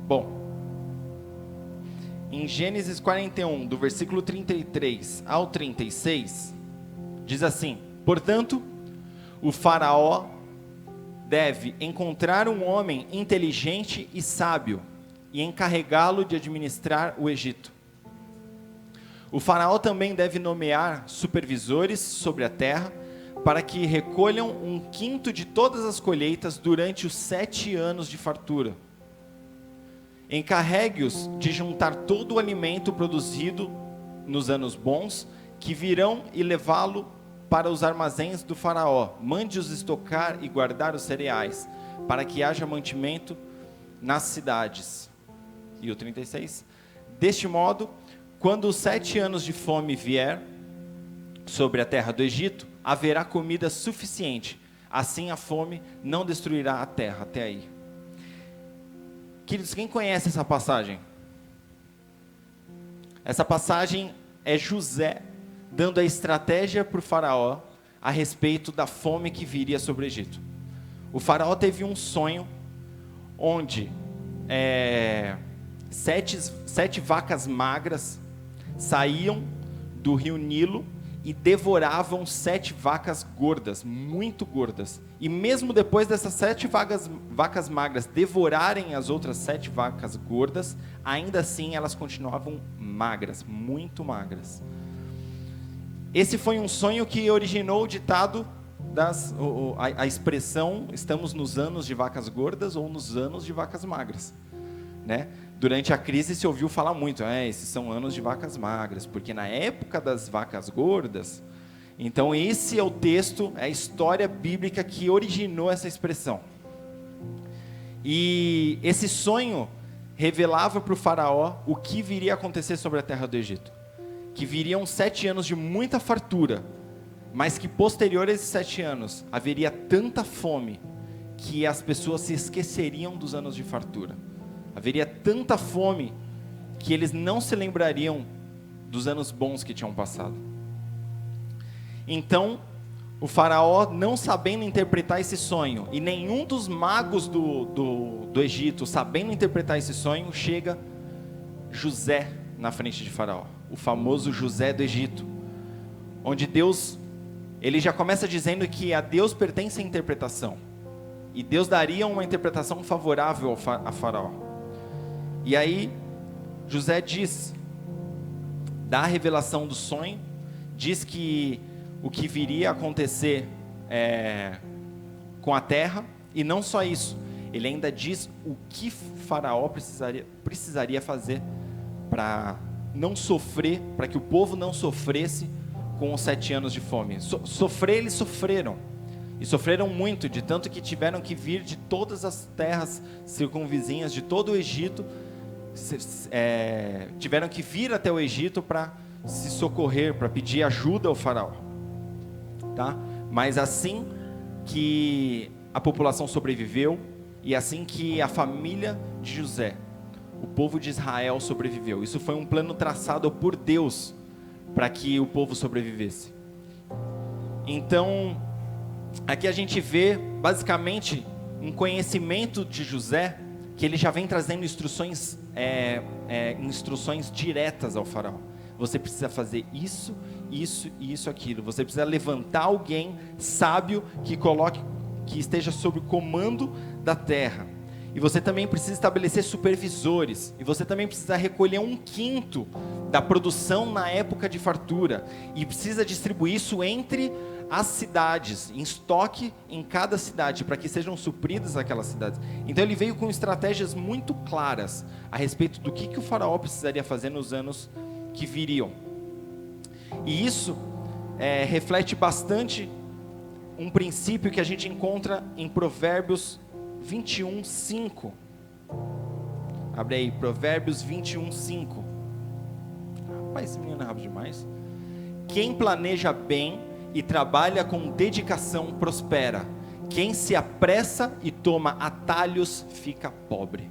Bom, em Gênesis 41, do versículo 33 ao 36, diz assim: portanto, o faraó deve encontrar um homem inteligente e sábio e encarregá-lo de administrar o Egito. O faraó também deve nomear supervisores sobre a terra para que recolham 1/5 de todas as colheitas durante os 7 anos de fartura. Encarregue-os de juntar todo o alimento produzido nos anos bons que virão e levá-lo para os armazéns do faraó. Mande-os estocar e guardar os cereais, para que haja mantimento nas cidades. E o 36. Deste modo, quando os 7 anos de fome vier sobre a terra do Egito, haverá comida suficiente. Assim a fome não destruirá a terra. Até aí. Queridos, quem conhece essa passagem? Essa passagem é José dando a estratégia para o faraó a respeito da fome que viria sobre o Egito. O faraó teve um sonho onde 7 vacas magras saíam do rio Nilo e devoravam 7 vacas gordas, muito gordas. E mesmo depois dessas 7 vacas magras devorarem as outras 7 vacas gordas, ainda assim elas continuavam magras, muito magras. Esse foi um sonho que originou o ditado, a expressão, estamos nos anos de vacas gordas ou nos anos de vacas magras, né? Durante a crise se ouviu falar muito, esses são anos de vacas magras, porque na época das vacas gordas. Então esse é o texto, é a história bíblica que originou essa expressão. E esse sonho revelava para o faraó o que viria a acontecer sobre a terra do Egito. Que viriam 7 anos de muita fartura, mas que posterior a esses 7 anos, haveria tanta fome, que as pessoas se esqueceriam dos anos de fartura. Haveria tanta fome, que eles não se lembrariam dos anos bons que tinham passado. Então, o faraó, não sabendo interpretar esse sonho, e nenhum dos magos do Egito sabendo interpretar esse sonho, chega José na frente de faraó, o famoso José do Egito, onde Deus, ele já começa dizendo que a Deus pertence a interpretação, e Deus daria uma interpretação favorável a faraó. E aí, José dá a revelação do sonho, diz que o que viria a acontecer com a terra, e não só isso, ele ainda diz o que faraó precisaria fazer para não sofrer, para que o povo não sofresse com os 7 anos de fome. Sofrer, eles sofreram, e sofreram muito, de tanto que tiveram que vir de todas as terras circunvizinhas, de todo o Egito, tiveram que vir até o Egito para se socorrer, para pedir ajuda ao faraó, tá? Mas assim que a população sobreviveu, e assim que a família de José, o povo de Israel sobreviveu. Isso foi um plano traçado por Deus para que o povo sobrevivesse. Então, aqui a gente vê basicamente um conhecimento de José, que ele já vem trazendo instruções diretas ao faraó. Você precisa fazer isso, isso e isso, aquilo. Você precisa levantar alguém sábio que esteja sob o comando da terra. E você também precisa estabelecer supervisores. E você também precisa recolher 1/5 da produção na época de fartura. E precisa distribuir isso entre as cidades, em estoque em cada cidade, para que sejam supridas aquelas cidades. Então ele veio com estratégias muito claras a respeito do que o faraó precisaria fazer nos anos que viriam. E isso reflete bastante um princípio que a gente encontra em Provérbios 21:5. Abre aí, Provérbios 21:5. Rapaz, esse menino é rápido demais. Quem planeja bem e trabalha com dedicação prospera. Quem se apressa e toma atalhos fica pobre.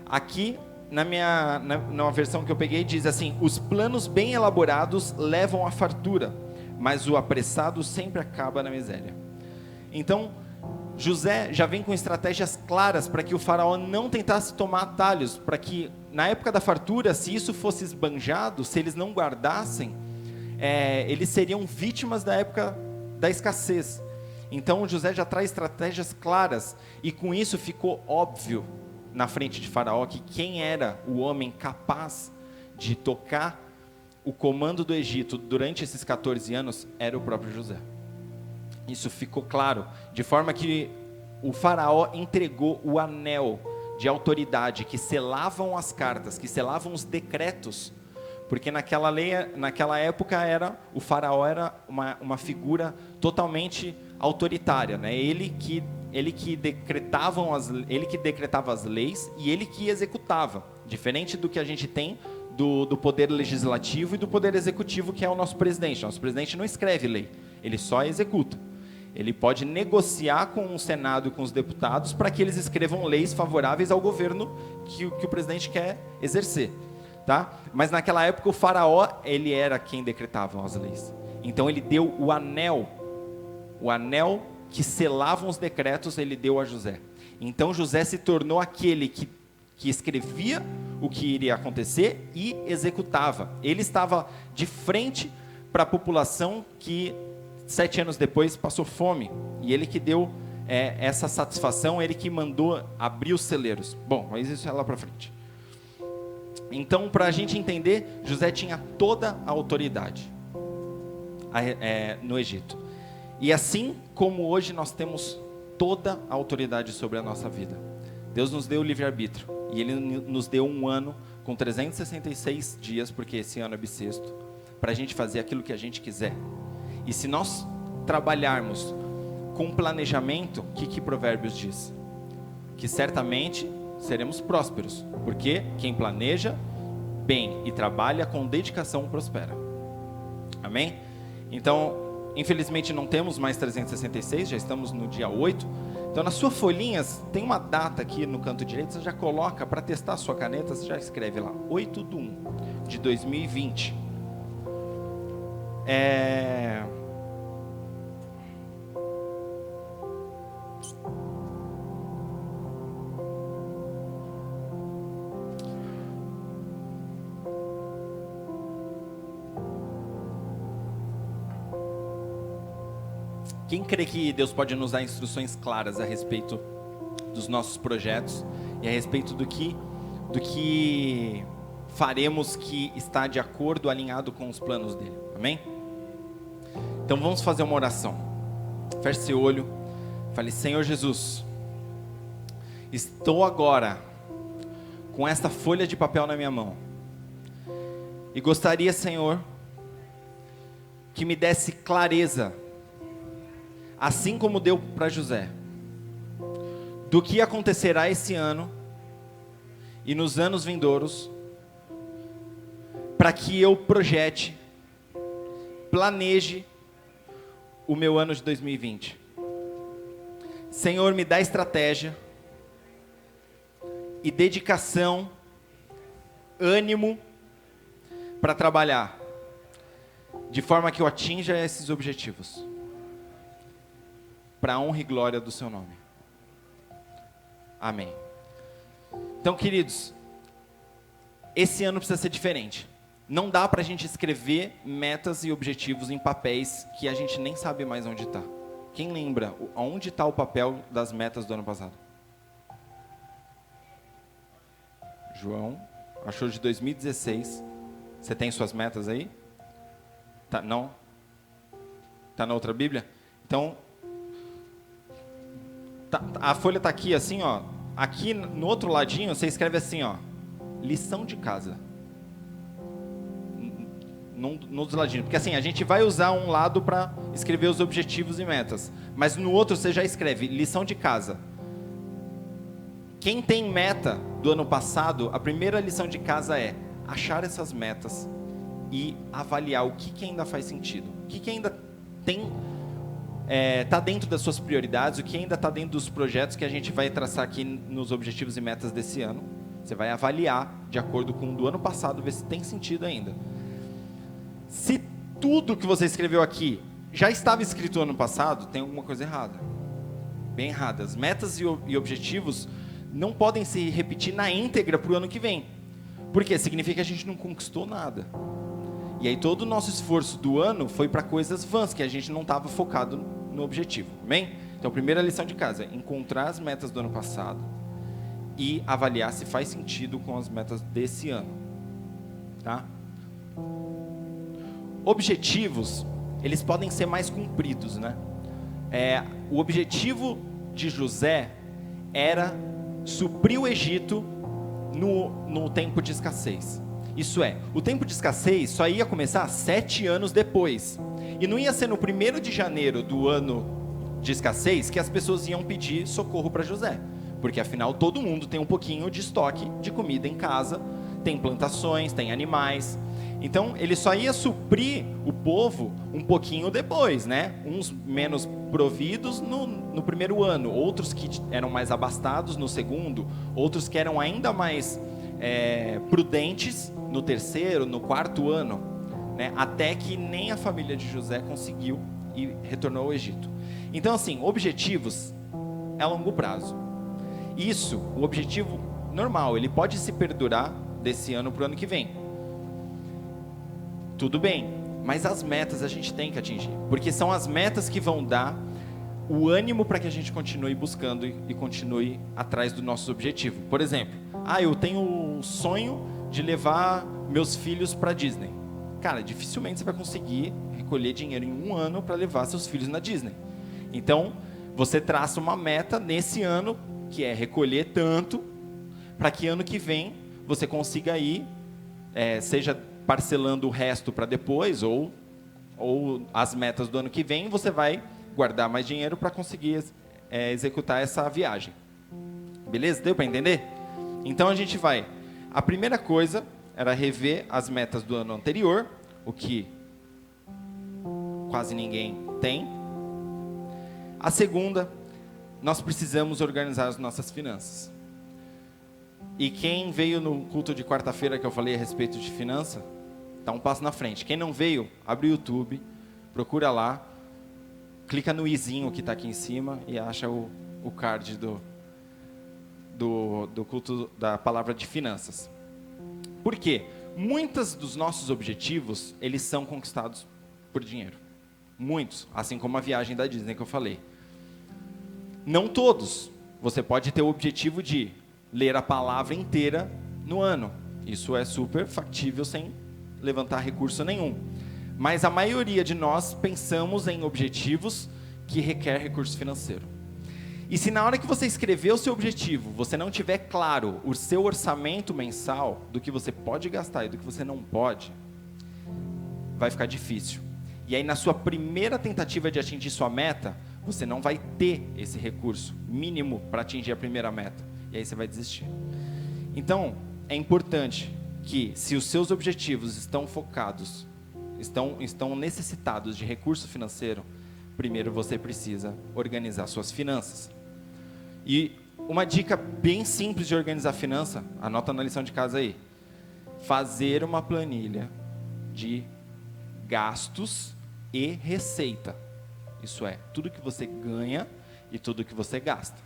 Aqui, na versão que eu peguei, diz assim: os planos bem elaborados levam à fartura, mas o apressado sempre acaba na miséria. Então, José já vem com estratégias claras para que o faraó não tentasse tomar atalhos, para que na época da fartura, se isso fosse esbanjado, se eles não guardassem, eles seriam vítimas da época da escassez. Então José já traz estratégias claras, e com isso ficou óbvio na frente de faraó que quem era o homem capaz de tocar o comando do Egito durante esses 14 anos era o próprio José. Isso ficou claro, de forma que o faraó entregou o anel de autoridade que selavam as cartas, que selavam os decretos, porque naquela época o faraó era uma figura totalmente autoritária, né? Ele que decretava as leis e ele que executava, diferente do que a gente tem do poder legislativo e do poder executivo, que é o nosso presidente. Nosso presidente não escreve lei, ele só executa. Ele pode negociar com o Senado e com os deputados para que eles escrevam leis favoráveis ao governo que o presidente quer exercer, tá? Mas naquela época o faraó, ele era quem decretava as leis. Então ele deu o anel que selava os decretos, ele deu a José. Então José se tornou aquele que escrevia o que iria acontecer e executava. Ele estava de frente para a população que 7 anos depois passou fome, e ele que deu essa satisfação, ele que mandou abrir os celeiros. Bom, mas isso é lá para frente. Então, para a gente entender, José tinha toda a autoridade no Egito. E assim como hoje nós temos toda a autoridade sobre a nossa vida. Deus nos deu o livre-arbítrio, e Ele nos deu um ano com 366 dias, porque esse ano é bissexto, para a gente fazer aquilo que a gente quiser. E se nós trabalharmos com planejamento, o que Provérbios diz? Que certamente seremos prósperos, porque quem planeja bem e trabalha com dedicação prospera. Amém? Então, infelizmente não temos mais 366, já estamos no dia 8. Então, nas suas folhinhas, tem uma data aqui no canto direito, você já coloca, para testar a sua caneta, você já escreve lá, 8/1/2020. Quem crê que Deus pode nos dar instruções claras a respeito dos nossos projetos e a respeito do que faremos que está de acordo, alinhado com os planos dele? Amém? Então vamos fazer uma oração. Feche seu olho. Fale: Senhor Jesus, estou agora com esta folha de papel na minha mão e gostaria, Senhor, que me desse clareza, assim como deu para José, do que acontecerá esse ano e nos anos vindouros, para que eu projete, planeje o meu ano de 2020. Senhor, me dá estratégia e dedicação, ânimo para trabalhar, de forma que eu atinja esses objetivos, para a honra e glória do seu nome. Amém. Então, queridos, esse ano precisa ser diferente. Não dá para a gente escrever metas e objetivos em papéis que a gente nem sabe mais onde está. Quem lembra onde está o papel das metas do ano passado? João, achou de 2016. Você tem suas metas aí? Tá, não? Tá na outra Bíblia? Então, a folha está aqui assim, ó. Aqui no outro ladinho você escreve assim, ó: lição de casa. No outro ladinho, porque assim a gente vai usar um lado para escrever os objetivos e metas, mas no outro você já escreve lição de casa. Quem tem meta do ano passado, a primeira lição de casa é achar essas metas e avaliar o que ainda faz sentido, o que ainda tem está dentro das suas prioridades, o que ainda está dentro dos projetos que a gente vai traçar aqui nos objetivos e metas desse ano. Você vai avaliar de acordo com o do ano passado, ver se tem sentido ainda. Se tudo que você escreveu aqui já estava escrito no ano passado, tem alguma coisa errada. bem erradas. Metas e objetivos não podem se repetir na íntegra para o ano que vem. Porque significa que a gente não conquistou nada. E aí todo o nosso esforço do ano foi para coisas vãs, que a gente não estava focado no objetivo. Amém? Então, a primeira lição de casa é encontrar as metas do ano passado e avaliar se faz sentido com as metas desse ano. Tá? Objetivos, eles podem ser mais cumpridos, né? O objetivo de José era suprir o Egito no tempo de escassez. Isso é, o tempo de escassez só ia começar 7 anos depois. E não ia ser no 1º de janeiro do ano de escassez que as pessoas iam pedir socorro para José. Porque afinal todo mundo tem um pouquinho de estoque de comida em casa, tem plantações, tem animais. Então ele só ia suprir o povo um pouquinho depois, né? Uns menos providos no 1º ano, outros que eram mais abastados no 2º, outros que eram ainda mais prudentes no 3º, no 4º ano, né? Até que nem a família de José conseguiu e retornou ao Egito. Então assim, objetivos é a longo prazo. Isso, o objetivo normal, ele pode se perdurar desse ano para o ano que vem. Tudo bem, mas as metas a gente tem que atingir, porque são as metas que vão dar o ânimo para que a gente continue buscando e continue atrás do nosso objetivo. Por exemplo, eu tenho o sonho de levar meus filhos para Disney. Cara, dificilmente você vai conseguir recolher dinheiro em um ano para levar seus filhos na Disney. Então, você traça uma meta nesse ano, que é recolher tanto, para que ano que vem você consiga ir, seja parcelando o resto para depois, ou as metas do ano que vem, você vai guardar mais dinheiro para conseguir executar essa viagem. Beleza? Deu para entender? Então a gente vai. A primeira coisa era rever as metas do ano anterior, o que quase ninguém tem. A segunda, nós precisamos organizar as nossas finanças. E quem veio no culto de quarta-feira que eu falei a respeito de finança, está um passo na frente. Quem não veio, abre o YouTube, procura lá, clica no izinho que está aqui em cima e acha o card do culto da palavra de finanças. Por quê? Muitos dos nossos objetivos, eles são conquistados por dinheiro. Muitos, assim como a viagem da Disney que eu falei. Não todos. Você pode ter o objetivo de ler a palavra inteira no ano. Isso é super factível sem levantar recurso nenhum. Mas a maioria de nós pensamos em objetivos que requer recurso financeiro. E se na hora que você escrever o seu objetivo, você não tiver claro o seu orçamento mensal, do que você pode gastar e do que você não pode, vai ficar difícil. E aí na sua primeira tentativa de atingir sua meta, você não vai ter esse recurso mínimo para atingir a primeira meta. E aí você vai desistir. Então, é importante que, se os seus objetivos estão focados, estão necessitados de recurso financeiro, primeiro você precisa organizar suas finanças. E uma dica bem simples de organizar a finança, anota na lição de casa aí. Fazer uma planilha de gastos e receita. Isso é, tudo que você ganha e tudo que você gasta.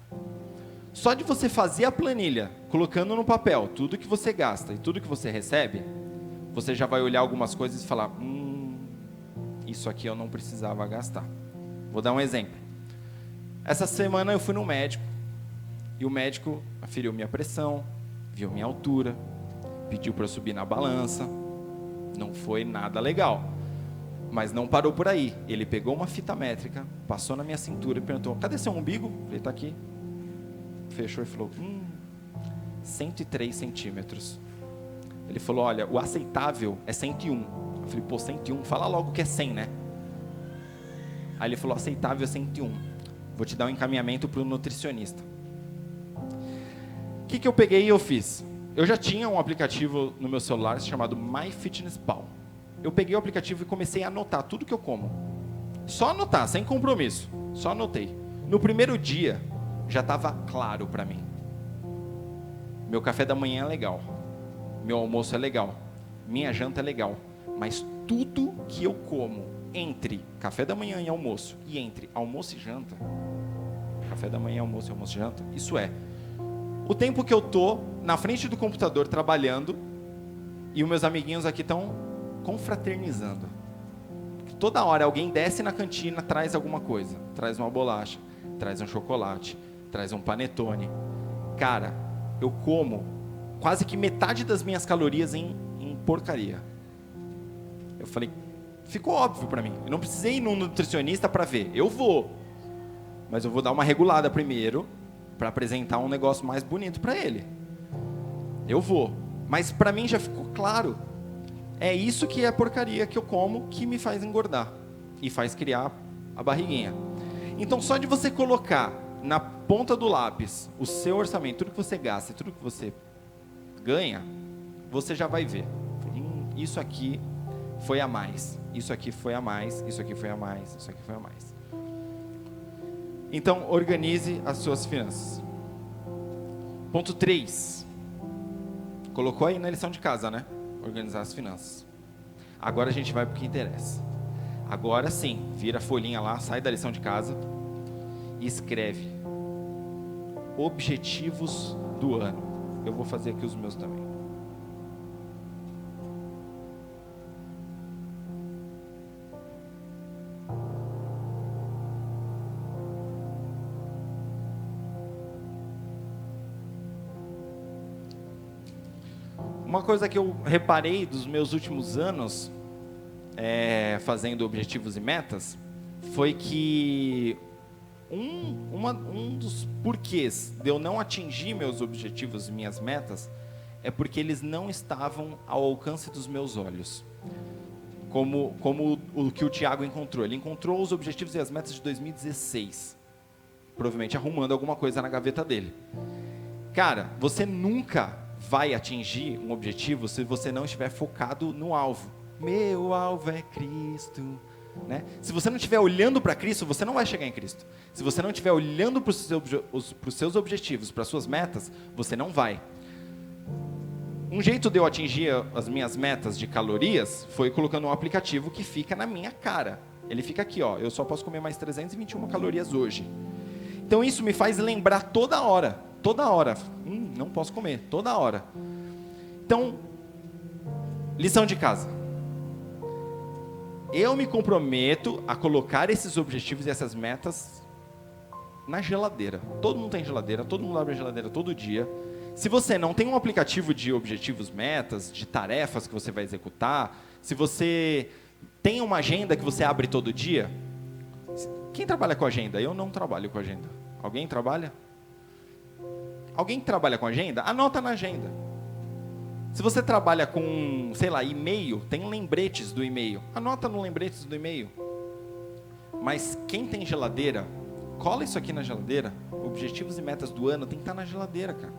Só de você fazer a planilha, colocando no papel tudo que você gasta e tudo que você recebe, você já vai olhar algumas coisas e falar, isso aqui eu não precisava gastar. Vou dar um exemplo. Essa semana eu fui no médico, e o médico aferiu minha pressão, viu minha altura, pediu para eu subir na balança. Não foi nada legal. Mas não parou por aí. Ele pegou uma fita métrica, passou na minha cintura e perguntou, cadê seu umbigo? Ele está aqui. Fechou e falou, 103 centímetros. Ele falou, olha, o aceitável é 101. Eu falei, 101, fala logo que é 100, né? Aí ele falou, aceitável é 101. Vou te dar um encaminhamento para o nutricionista. O que eu peguei e eu fiz? Eu já tinha um aplicativo no meu celular chamado MyFitnessPal. Eu peguei o aplicativo e comecei a anotar tudo que eu como. Só anotar, sem compromisso. Só anotei. No primeiro dia, já estava claro para mim. Meu café da manhã é legal. Meu almoço é legal. Minha janta é legal. Mas tudo que eu como entre café da manhã e almoço, e entre almoço e janta, café da manhã, almoço e almoço e janta. Isso é o tempo que eu tô na frente do computador trabalhando e os meus amiguinhos aqui estão confraternizando. Toda hora alguém desce na cantina, traz alguma coisa. Traz uma bolacha, traz um chocolate, traz um panetone. Cara, eu como quase que metade das minhas calorias em porcaria. Eu falei, ficou óbvio para mim. Eu não precisei ir num nutricionista para ver. Eu vou. Mas eu vou dar uma regulada primeiro para apresentar um negócio mais bonito para ele. Eu vou. Mas para mim já ficou claro. É isso que é a porcaria que eu como que me faz engordar e faz criar a barriguinha. Então só de você colocar na ponta do lápis o seu orçamento, tudo que você gasta, tudo que você ganha, você já vai ver. Isso aqui foi a mais. Isso aqui foi a mais. Isso aqui foi a mais. Isso aqui foi a mais. Então organize as suas finanças. Ponto 3. Colocou aí na lição de casa, né? Organizar as finanças. Agora a gente vai para o que interessa. Agora sim, vira a folhinha lá, sai da lição de casa e escreve objetivos do ano. Eu vou fazer aqui os meus também. Uma coisa que eu reparei dos meus últimos anos, fazendo objetivos e metas, foi que um dos porquês de eu não atingir meus objetivos e minhas metas é porque eles não estavam ao alcance dos meus olhos. Como o que o Tiago encontrou. Ele encontrou os objetivos e as metas de 2016. Provavelmente arrumando alguma coisa na gaveta dele. Cara, você nunca vai atingir um objetivo se você não estiver focado no alvo. Meu alvo é Cristo. Né? Se você não estiver olhando para Cristo, você não vai chegar em Cristo. Se você não estiver olhando para os seus objetivos, para as suas metas, você não vai. Um jeito de eu atingir as minhas metas de calorias foi colocando um aplicativo que fica na minha cara. Ele fica aqui, ó. Eu só posso comer mais 321 calorias hoje. Então isso me faz lembrar toda hora. Toda hora. Não posso comer. Toda hora. Então, lição de casa. Eu me comprometo a colocar esses objetivos e essas metas na geladeira. Todo mundo tem geladeira, todo mundo abre a geladeira todo dia. Se você não tem um aplicativo de objetivos, metas, de tarefas que você vai executar, se você tem uma agenda que você abre todo dia, quem trabalha com agenda? Eu não trabalho com agenda. Alguém trabalha? Alguém que trabalha com agenda? Anota na agenda. Se você trabalha com, sei lá, e-mail, tem lembretes do e-mail. Anota no lembretes do e-mail. Mas quem tem geladeira, cola isso aqui na geladeira. Objetivos e metas do ano tem que estar na geladeira, cara.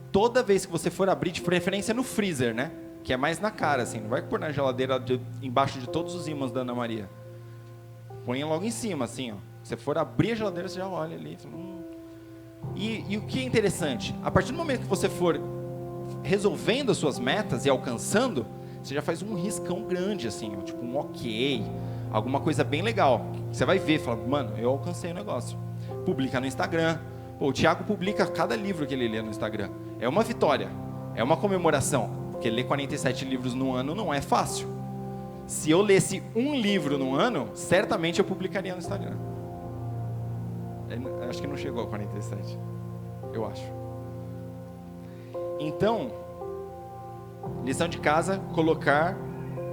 Toda vez que você for abrir, de preferência no freezer, né? Que é mais na cara, assim. Não vai pôr na geladeira embaixo de todos os ímãs da Ana Maria. Põe logo em cima, assim, ó. Se você for abrir a geladeira, você já olha ali. E o que é interessante? A partir do momento que você for resolvendo as suas metas e alcançando, você já faz um riscão grande, assim, ó, tipo um ok, alguma coisa bem legal. Você vai ver, fala, mano, eu alcancei o negócio. Publica no Instagram. Pô, o Tiago publica cada livro que ele lê no Instagram. É uma vitória, é uma comemoração, porque ler 47 livros no ano não é fácil. Se eu lesse um livro no ano, certamente eu publicaria no Instagram. Acho que não chegou a 47, eu acho. Então, lição de casa, colocar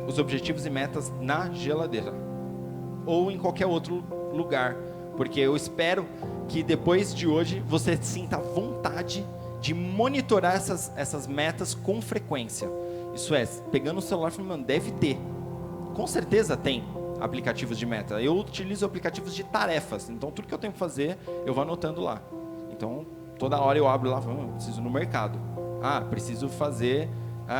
os objetivos e metas na geladeira. Ou em qualquer outro lugar. Porque eu espero que depois de hoje você sinta vontade de monitorar essas metas com frequência. Isso é, pegando o celular e falando, mano, deve ter. Com certeza tem aplicativos de meta. Eu utilizo aplicativos de tarefas. Então, tudo que eu tenho que fazer, eu vou anotando lá. Então, toda hora eu abro lá, preciso ir no mercado. Preciso fazer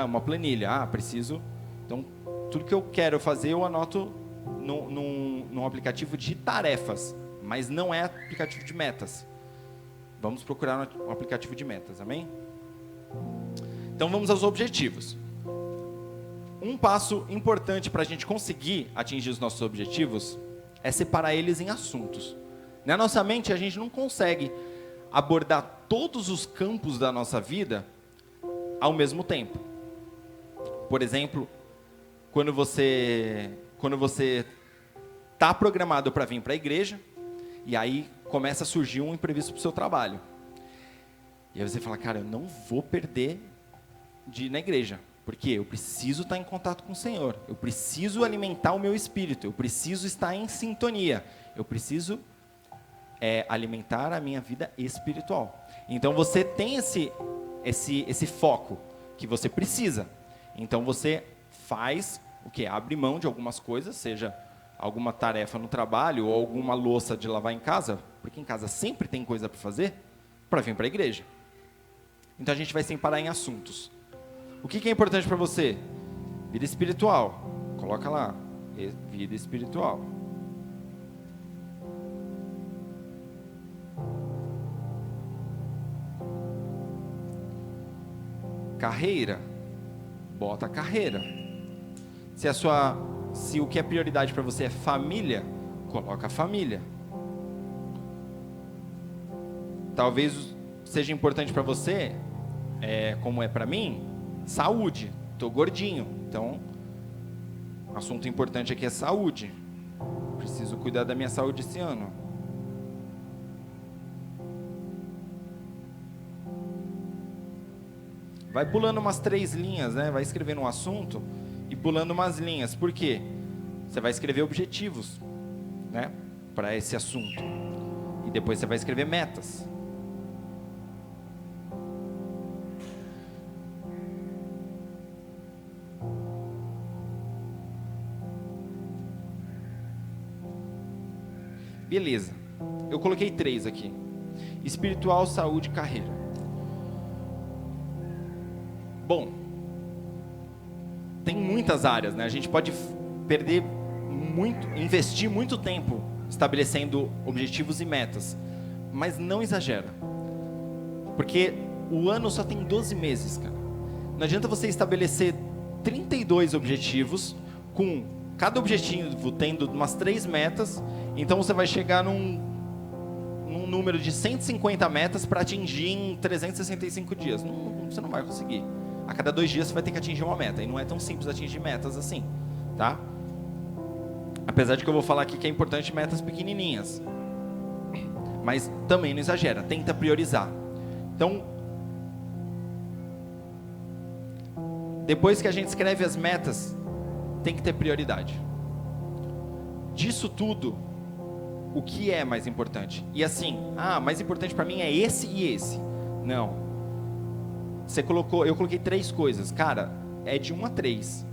uma planilha. Preciso... Então, tudo que eu quero fazer, eu anoto num aplicativo de tarefas. Mas não é aplicativo de metas. Vamos procurar um aplicativo de metas, amém? Então, vamos aos objetivos. Um passo importante para a gente conseguir atingir os nossos objetivos é separar eles em assuntos. Na nossa mente, a gente não consegue abordar todos os campos da nossa vida ao mesmo tempo. Por exemplo, quando você está programado para vir para a igreja, e aí começa a surgir um imprevisto para o seu trabalho. E aí você fala, cara, eu não vou perder de ir na igreja, porque eu preciso estar em contato com o Senhor, eu preciso alimentar o meu espírito, eu preciso estar em sintonia, eu preciso alimentar a minha vida espiritual. Então você tem esse foco que você precisa. Então você faz o quê? Abre mão de algumas coisas, seja alguma tarefa no trabalho ou alguma louça de lavar em casa, porque em casa sempre tem coisa para fazer, para vir para a igreja. Então a gente vai separar em assuntos. O que é importante para você? Vida espiritual. Coloca lá, vida espiritual. Carreira, bota a carreira. Se o que é prioridade para você é família, coloca a família. Talvez seja importante para você, como é para mim, saúde. Estou gordinho, então assunto importante aqui é saúde. Preciso cuidar da minha saúde esse ano. Vai pulando umas 3 linhas, né? Vai escrevendo um assunto e pulando umas linhas. Por quê? Você vai escrever objetivos, né? Para esse assunto. E depois você vai escrever metas. Beleza. Eu coloquei 3 aqui. Espiritual, saúde e carreira. Bom, tem muitas áreas, né? A gente pode investir muito tempo estabelecendo objetivos e metas, mas não exagera, porque o ano só tem 12 meses, cara. Não adianta você estabelecer 32 objetivos, com cada objetivo tendo umas 3 metas, então você vai chegar num número de 150 metas para atingir em 365 dias. Você não vai conseguir. A cada 2 dias você vai ter que atingir uma meta. E não é tão simples atingir metas assim, tá? Apesar de que eu vou falar aqui que é importante metas pequenininhas. Mas também não exagera, tenta priorizar. Então, depois que a gente escreve as metas, tem que ter prioridade. Disso tudo, o que é mais importante? E assim, mais importante para mim é esse e esse. Não. Eu coloquei 3 coisas. Cara, é de 1 a 3.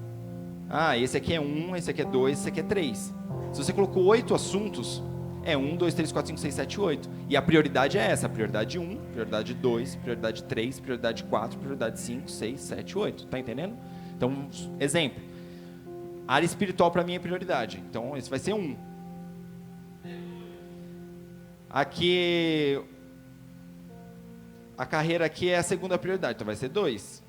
Esse aqui é 1, esse aqui é 2, esse aqui é 3. Se você colocou 8 assuntos, é 1, 2, 3, 4, 5, 6, 7, 8. E a prioridade é essa. Prioridade 1, prioridade 2, prioridade 3, prioridade 4, prioridade 5, 6, 7, 8. Tá entendendo? Então, exemplo. Área espiritual para mim é prioridade. Então, esse vai ser 1. Aqui... A carreira aqui é a segunda prioridade, então vai ser 2.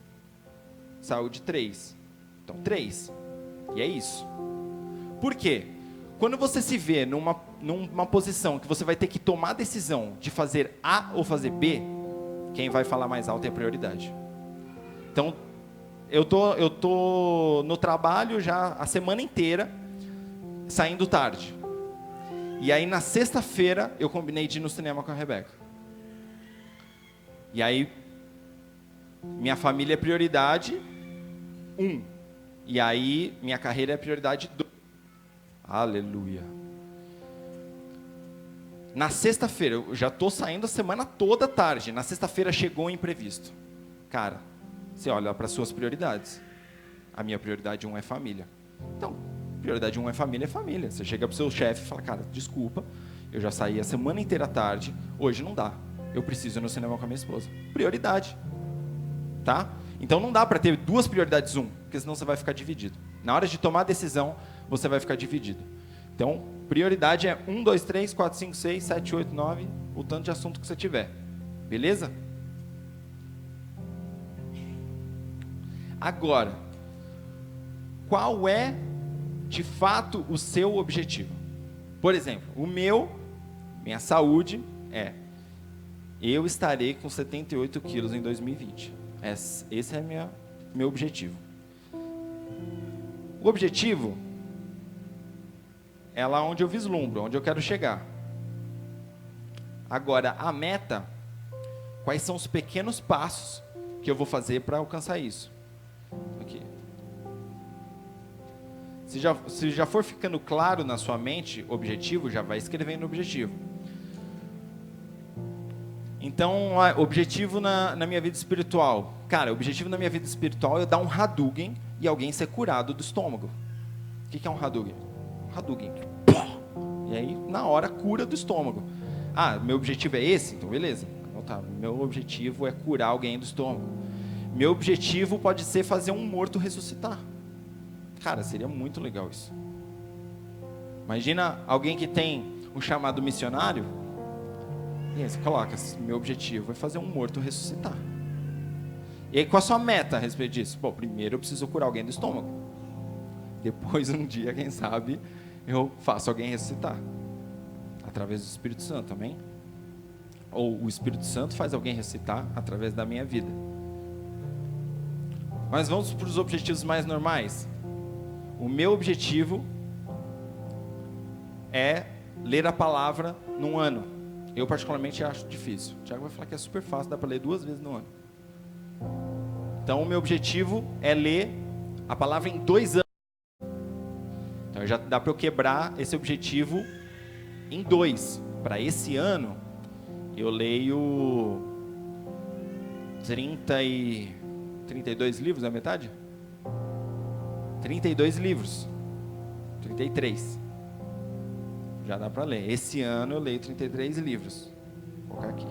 Saúde, 3. Então, 3. E é isso. Por quê? Quando você se vê numa posição que você vai ter que tomar a decisão de fazer A ou fazer B, quem vai falar mais alto é a prioridade. Então, eu tô no trabalho já a semana inteira, saindo tarde. E aí, na sexta-feira, eu combinei de ir no cinema com a Rebeca. E aí, minha família é prioridade 1. E aí, minha carreira é prioridade 2. Aleluia. Na sexta-feira, eu já estou saindo a semana toda tarde. Na sexta-feira chegou um imprevisto. Cara, você olha para as suas prioridades. A minha prioridade 1 é família. Então, prioridade 1 é família, Você chega para o seu chefe e fala, cara, desculpa, eu já saí a semana inteira à tarde, hoje não dá. Eu preciso ir no cinema com a minha esposa. Prioridade. Tá? Então não dá para ter 2 prioridades 1, porque senão você vai ficar dividido. Na hora de tomar a decisão, você vai ficar dividido. Então, prioridade é 1, 2, 3, 4, 5, 6, 7, 8, 9, o tanto de assunto que você tiver. Beleza? Agora, qual é, de fato, o seu objetivo? Por exemplo, o meu Minha saúde eu estarei com 78 quilos em 2020. Esse é meu objetivo. O objetivo é lá onde eu vislumbro, onde eu quero chegar. Agora, a meta, quais são os pequenos passos que eu vou fazer para alcançar isso? Aqui. Se já for ficando claro na sua mente objetivo, já vai escrevendo o objetivo. Então, objetivo na minha vida espiritual. Cara, objetivo na minha vida espiritual é dar um Hadouken e alguém ser curado do estômago. O que é um Hadouken? Um Hadouken. E aí, na hora, cura do estômago. Ah, meu objetivo é esse? Então, beleza. Então, tá. Meu objetivo é curar alguém do estômago. Meu objetivo pode ser fazer um morto ressuscitar. Cara, seria muito legal isso. Imagina alguém que tem um chamado missionário. E aí você coloca, meu objetivo é fazer um morto ressuscitar. E aí qual a sua meta a respeito disso? Bom, primeiro eu preciso curar alguém do estômago. Depois um dia, quem sabe, eu faço alguém ressuscitar. Através do Espírito Santo, amém? Ou o Espírito Santo faz alguém ressuscitar através da minha vida. Mas vamos para os objetivos mais normais. O meu objetivo é ler a palavra num ano. Eu particularmente acho difícil. O Thiago vai falar que é super fácil, dá para ler 2 vezes no ano. Então o meu objetivo é ler a palavra em 2 anos. Então já dá para eu quebrar esse objetivo em 2. Para esse ano, eu leio 32 livros, é a metade? 32 livros. 33. Já dá para ler. Esse ano eu leio 33 livros. Vou colocar aqui.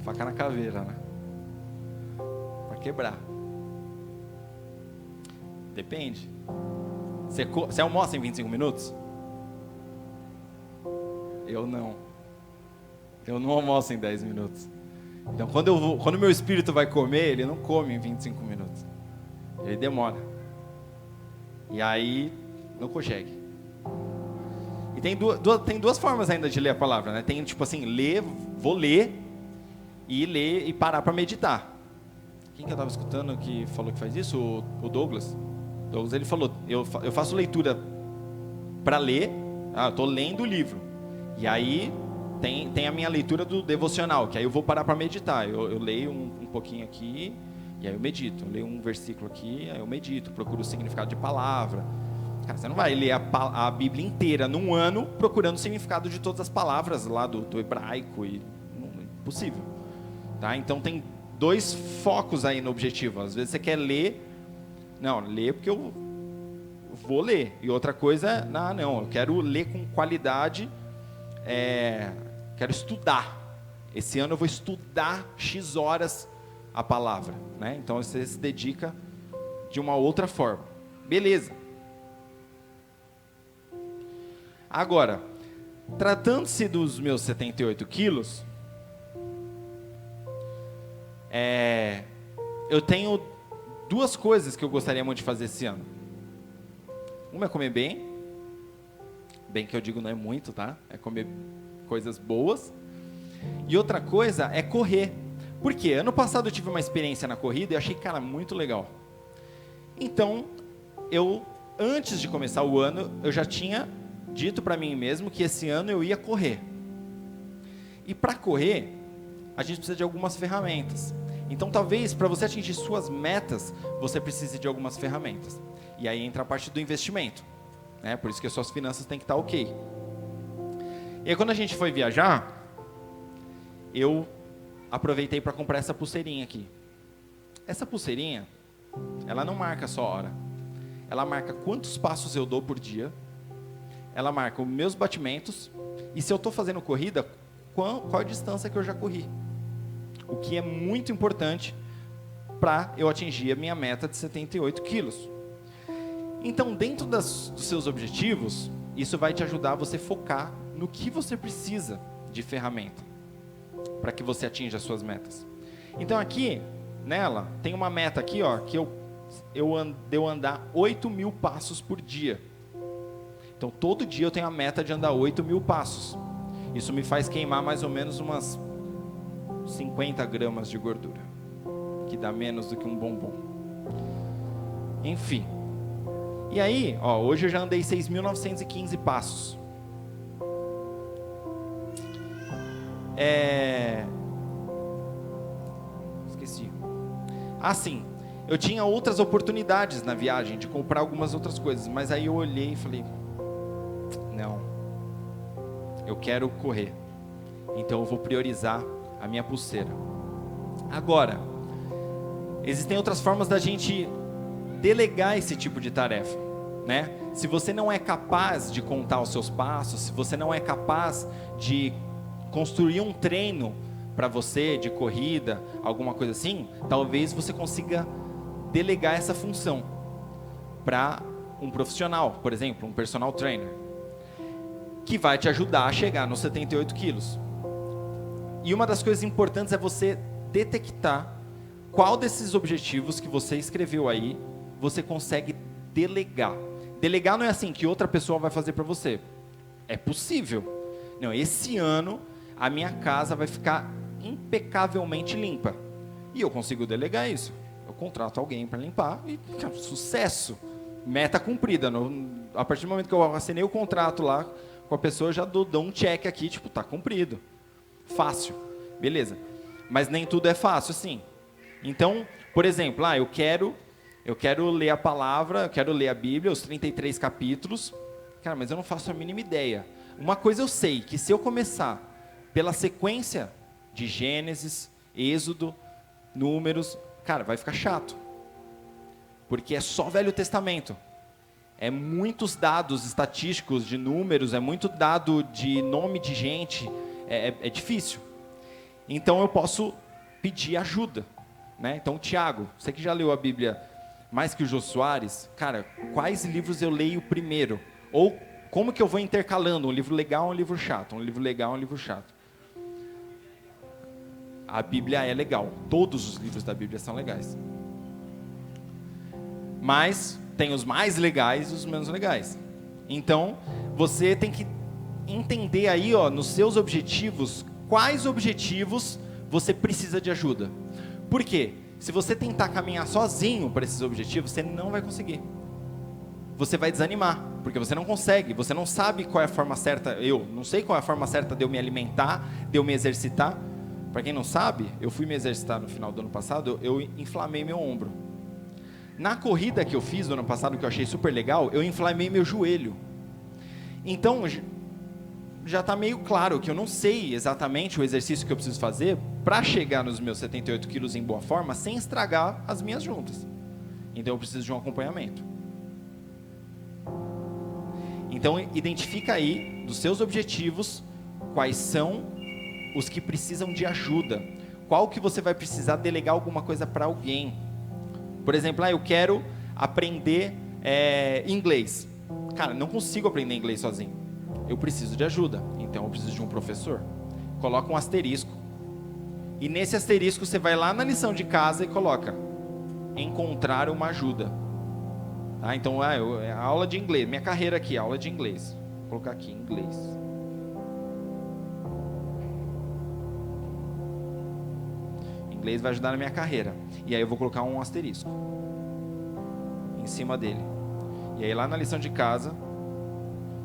Faca na caveira, né? Para quebrar. Depende. Você almoça em 25 minutos? Eu não. Eu não almoço em 10 minutos. Então, quando o meu espírito vai comer, ele não come em 25 minutos. Ele demora. E aí, não consegue. E tem duas formas ainda de ler a palavra, né? Tem, tipo assim, vou ler e parar para meditar. Quem que eu estava escutando que falou que faz isso? O Douglas. Douglas, ele falou, eu faço leitura para ler, eu estou lendo o livro. E aí... Tem a minha leitura do devocional, que aí eu vou parar para meditar. Eu leio um pouquinho aqui, e aí eu medito. Eu leio um versículo aqui, aí eu medito, procuro o significado de palavra. Cara, você não vai ler a Bíblia inteira num ano procurando o significado de todas as palavras lá do hebraico. Impossível. Tá? Então tem 2 focos aí no objetivo. Às vezes você quer ler, ler porque eu vou ler. E outra coisa, eu quero ler com qualidade. Quero estudar. Esse ano eu vou estudar X horas a palavra, né? Então você se dedica de uma outra forma. Beleza. Agora, tratando-se dos meus 78 quilos, eu tenho 2 coisas que eu gostaria muito de fazer esse ano. Uma é comer bem. Bem que eu digo não é muito, tá? É comer coisas boas. E outra coisa é correr. Por quê? Ano passado eu tive uma experiência na corrida e achei, cara, muito legal. Então, antes de começar o ano, eu já tinha dito para mim mesmo que esse ano eu ia correr. E para correr, a gente precisa de algumas ferramentas. Então, talvez, para você atingir suas metas, você precise de algumas ferramentas. E aí entra a parte do investimento. Por isso que as suas finanças têm que estar ok. E aí, quando a gente foi viajar, eu aproveitei para comprar essa pulseirinha aqui. Essa pulseirinha, ela não marca só hora. Ela marca quantos passos eu dou por dia. Ela marca os meus batimentos. E se eu estou fazendo corrida, qual a distância que eu já corri. O que é muito importante para eu atingir a minha meta de 78 quilos. Então, dentro dos seus objetivos, isso vai te ajudar a você focar no que você precisa de ferramenta para que você atinja as suas metas. Então, aqui, nela, tem uma meta aqui, ó, que eu andar 8.000 passos por dia. Então, todo dia eu tenho a meta de andar 8.000 passos. Isso me faz queimar mais ou menos umas 50 gramas de gordura, que dá menos do que um bombom. Enfim. E aí, ó, hoje eu já andei 6.915 passos. Esqueci. Sim, eu tinha outras oportunidades na viagem de comprar algumas outras coisas, mas aí eu olhei e falei, não, eu quero correr, então eu vou priorizar a minha pulseira. Agora, existem outras formas da gente delegar esse tipo de tarefa, né? Se você não é capaz de contar os seus passos, se você não é capaz de construir um treino para você de corrida, alguma coisa assim, talvez você consiga delegar essa função para um profissional, por exemplo, um personal trainer, que vai te ajudar a chegar nos 78 quilos. E uma das coisas importantes é você detectar qual desses objetivos que você escreveu aí você consegue delegar. Delegar não é assim que outra pessoa vai fazer para você. É possível. Não, esse ano a minha casa vai ficar impecavelmente limpa. E eu consigo delegar isso. Eu contrato alguém para limpar e, cara, sucesso. Meta cumprida. A partir do momento que eu assinei o contrato lá com a pessoa, eu já dou um check aqui, tipo, tá cumprido. Fácil. Beleza. Mas nem tudo é fácil, assim. Então, por exemplo, eu quero ler a palavra, eu quero ler a Bíblia, os 33 capítulos. Cara, mas eu não faço a mínima ideia. Uma coisa eu sei, que se eu começar pela sequência de Gênesis, Êxodo, Números, cara, vai ficar chato. Porque é só Velho Testamento. É muitos dados estatísticos de números, é muito dado de nome de gente, é difícil. Então eu posso pedir ajuda, né? Então, Tiago, você que já leu a Bíblia mais que o Jô Soares, cara, quais livros eu leio primeiro? Ou como que eu vou intercalando um livro legal, um livro chato, um livro legal, um livro chato? A Bíblia é legal, todos os livros da Bíblia são legais. Mas tem os mais legais e os menos legais. Então, você tem que entender aí, ó, nos seus objetivos, quais objetivos você precisa de ajuda. Por quê? Se você tentar caminhar sozinho para esses objetivos, você não vai conseguir. Você vai desanimar, porque você não consegue, você não sabe qual é a forma certa. Eu não sei qual é a forma certa de eu me alimentar, de eu me exercitar. Para quem não sabe, eu fui me exercitar no final do ano passado, eu inflamei meu ombro. Na corrida que eu fiz no ano passado, que eu achei super legal, eu inflamei meu joelho. Então, já está meio claro que eu não sei exatamente o exercício que eu preciso fazer para chegar nos meus 78 quilos em boa forma, sem estragar as minhas juntas. Então, eu preciso de um acompanhamento. Então, identifica aí, dos seus objetivos, quais são os que precisam de ajuda. Qual que você vai precisar delegar alguma coisa para alguém. Por exemplo, eu quero aprender inglês. Cara, não consigo aprender inglês sozinho. Eu preciso de ajuda. Então, eu preciso de um professor. Coloca um asterisco. E nesse asterisco, você vai lá na lição de casa e coloca encontrar uma ajuda. Tá? Então, a aula de inglês. Minha carreira aqui, aula de inglês. Vou colocar aqui, inglês. Inglês vai ajudar na minha carreira. E aí eu vou colocar um asterisco em cima dele. E aí lá na lição de casa,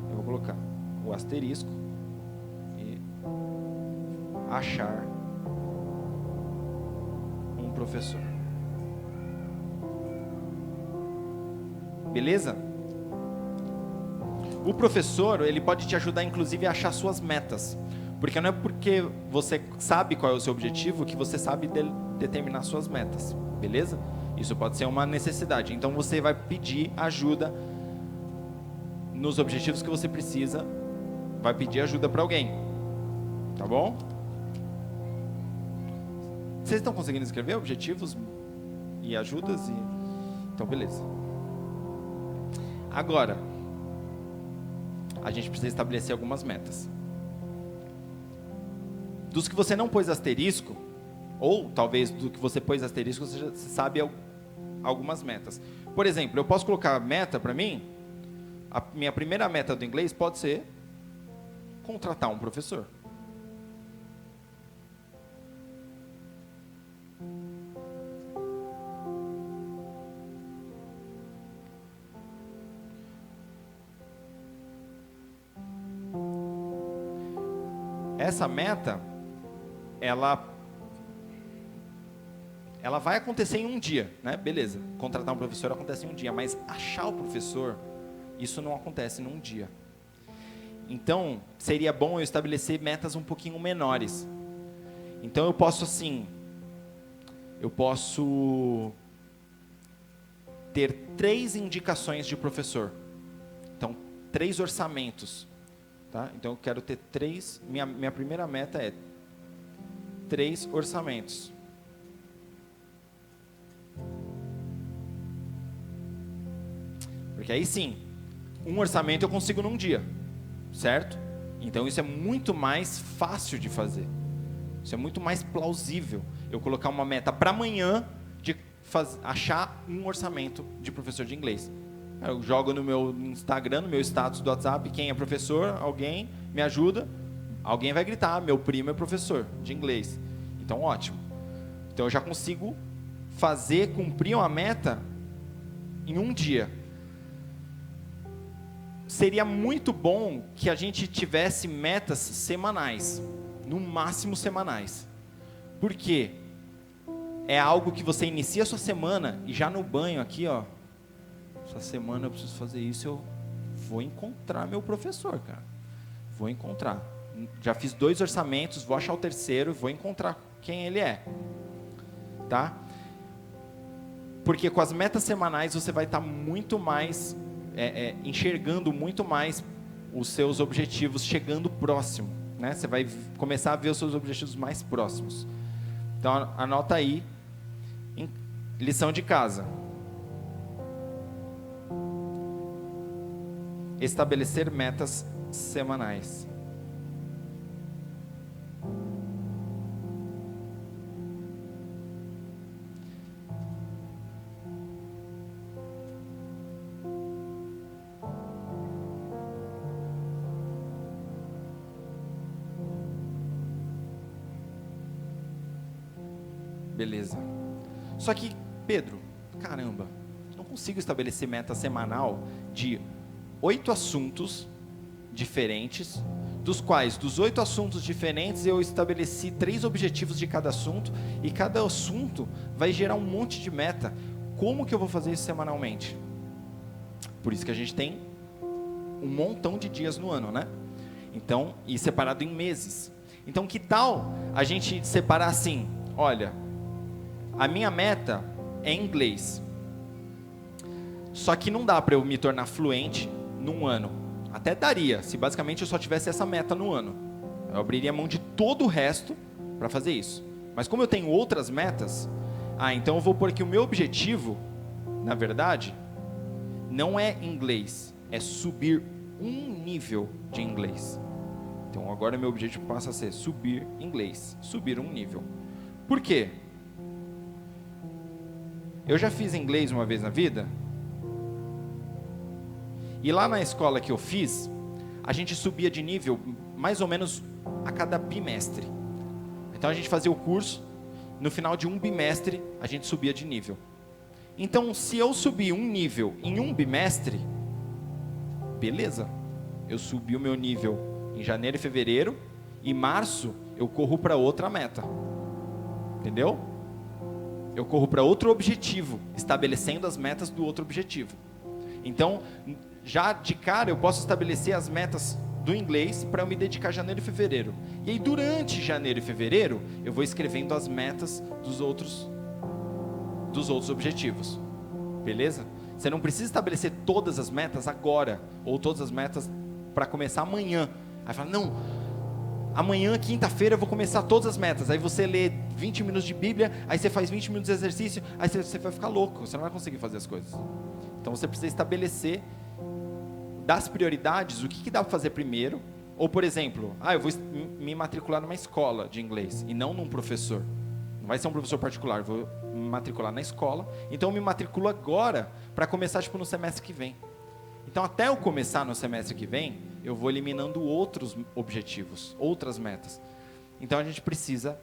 eu vou colocar o asterisco e achar um professor. Beleza? O professor, ele pode te ajudar inclusive a achar suas metas. Porque não é porque você sabe qual é o seu objetivo que você sabe determinar suas metas, beleza? Isso pode ser uma necessidade. Então você vai pedir ajuda nos objetivos que você precisa, vai pedir ajuda para alguém, tá bom? Vocês estão conseguindo escrever objetivos e ajudas? Então beleza. Agora, a gente precisa estabelecer algumas metas. Dos que você não pôs asterisco, Ou talvez do que você pôs asterisco, você já sabe algumas metas. Por exemplo, eu posso colocar meta para mim, a minha primeira meta do inglês pode ser contratar um professor. Essa meta, ela vai acontecer em um dia, né? Beleza, contratar um professor acontece em um dia, mas achar o professor, isso não acontece num dia. Então, seria bom eu estabelecer metas um pouquinho menores. Então, eu posso ter 3 indicações de professor. Então, 3 orçamentos. Tá? Então, eu quero ter 3, minha primeira meta é 3 orçamentos. Porque aí sim, um orçamento eu consigo num dia, certo? Então isso é muito mais fácil de fazer. Isso é muito mais plausível. Eu colocar uma meta para amanhã de achar um orçamento de professor de inglês. Eu jogo no meu Instagram, no meu status do WhatsApp, quem é professor, alguém me ajuda, alguém vai gritar, meu primo é professor de inglês. Então ótimo. Então eu já consigo cumprir uma meta em um dia. Seria muito bom que a gente tivesse metas semanais, no máximo semanais. Por quê? É algo que você inicia a sua semana e já no banho aqui, ó, essa semana eu preciso fazer isso, eu vou encontrar meu professor, cara. Vou encontrar. Já fiz 2 orçamentos, vou achar o terceiro, vou encontrar quem ele é. Tá? Porque com as metas semanais você vai estar muito mais enxergando muito mais os seus objetivos chegando próximo, né? Você vai começar a ver os seus objetivos mais próximos. Então anota aí, lição de casa. Estabelecer metas semanais. Beleza. Só que, Pedro, caramba, não consigo estabelecer meta semanal de 8 assuntos diferentes, dos quais, dos 8 assuntos diferentes, eu estabeleci 3 objetivos de cada assunto, e cada assunto vai gerar um monte de meta. Como que eu vou fazer isso semanalmente? Por isso que a gente tem um montão de dias no ano, né? Então, e separado em meses. Então, que tal a gente separar assim, olha, a minha meta é inglês. Só que não dá para eu me tornar fluente num ano. Até daria, se basicamente eu só tivesse essa meta no ano. Eu abriria mão de todo o resto para fazer isso. Mas como eu tenho outras metas, então eu vou pôr que o meu objetivo, na verdade, não é inglês, é subir um nível de inglês. Então agora meu objetivo passa a ser subir inglês, subir um nível. Por quê? Eu já fiz inglês uma vez na vida, e lá na escola que eu fiz, a gente subia de nível mais ou menos a cada bimestre. Então a gente fazia o curso, no final de um bimestre a gente subia de nível. Então se eu subir um nível em um bimestre, beleza, eu subi o meu nível em janeiro e fevereiro, e março eu corro para outra meta, entendeu? Eu corro para outro objetivo, estabelecendo as metas do outro objetivo. Então, já de cara eu posso estabelecer as metas do inglês para eu me dedicar a janeiro e fevereiro. E aí durante janeiro e fevereiro, eu vou escrevendo as metas dos outros objetivos. Beleza? Você não precisa estabelecer todas as metas agora, ou todas as metas para começar amanhã. Aí fala, não, amanhã, quinta-feira, eu vou começar todas as metas. Aí você lê 20 minutos de Bíblia, aí você faz 20 minutos de exercício, aí você vai ficar louco, você não vai conseguir fazer as coisas. Então você precisa estabelecer das prioridades, o que dá para fazer primeiro. Ou, por exemplo, eu vou me matricular numa escola de inglês e não num professor. Não vai ser um professor particular, vou me matricular na escola. Então eu me matriculo agora para começar no semestre que vem. Então até eu começar no semestre que vem, eu vou eliminando outros objetivos, outras metas. Então a gente precisa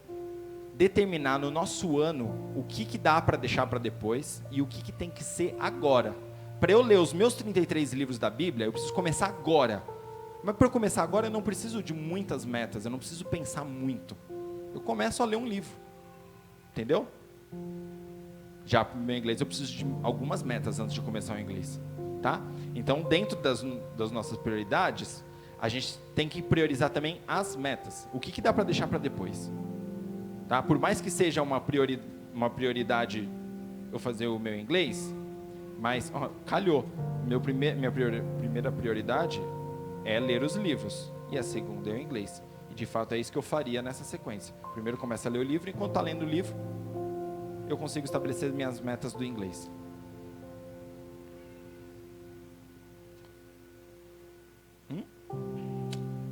determinar no nosso ano o que dá para deixar para depois e o que tem que ser agora. Para eu ler os meus 33 livros da Bíblia, eu preciso começar agora. Mas para eu começar agora, eu não preciso de muitas metas, eu não preciso pensar muito. Eu começo a ler um livro. Entendeu? Já para o meu inglês, eu preciso de algumas metas antes de começar o inglês. Tá? Então, dentro das nossas prioridades, a gente tem que priorizar também as metas. O que dá para deixar para depois? Tá? Por mais que seja uma prioridade eu fazer o meu inglês, mas calhou. Minha primeira prioridade é ler os livros. E a segunda é o inglês. E de fato é isso que eu faria nessa sequência. Primeiro começa a ler o livro, enquanto está lendo o livro, eu consigo estabelecer minhas metas do inglês.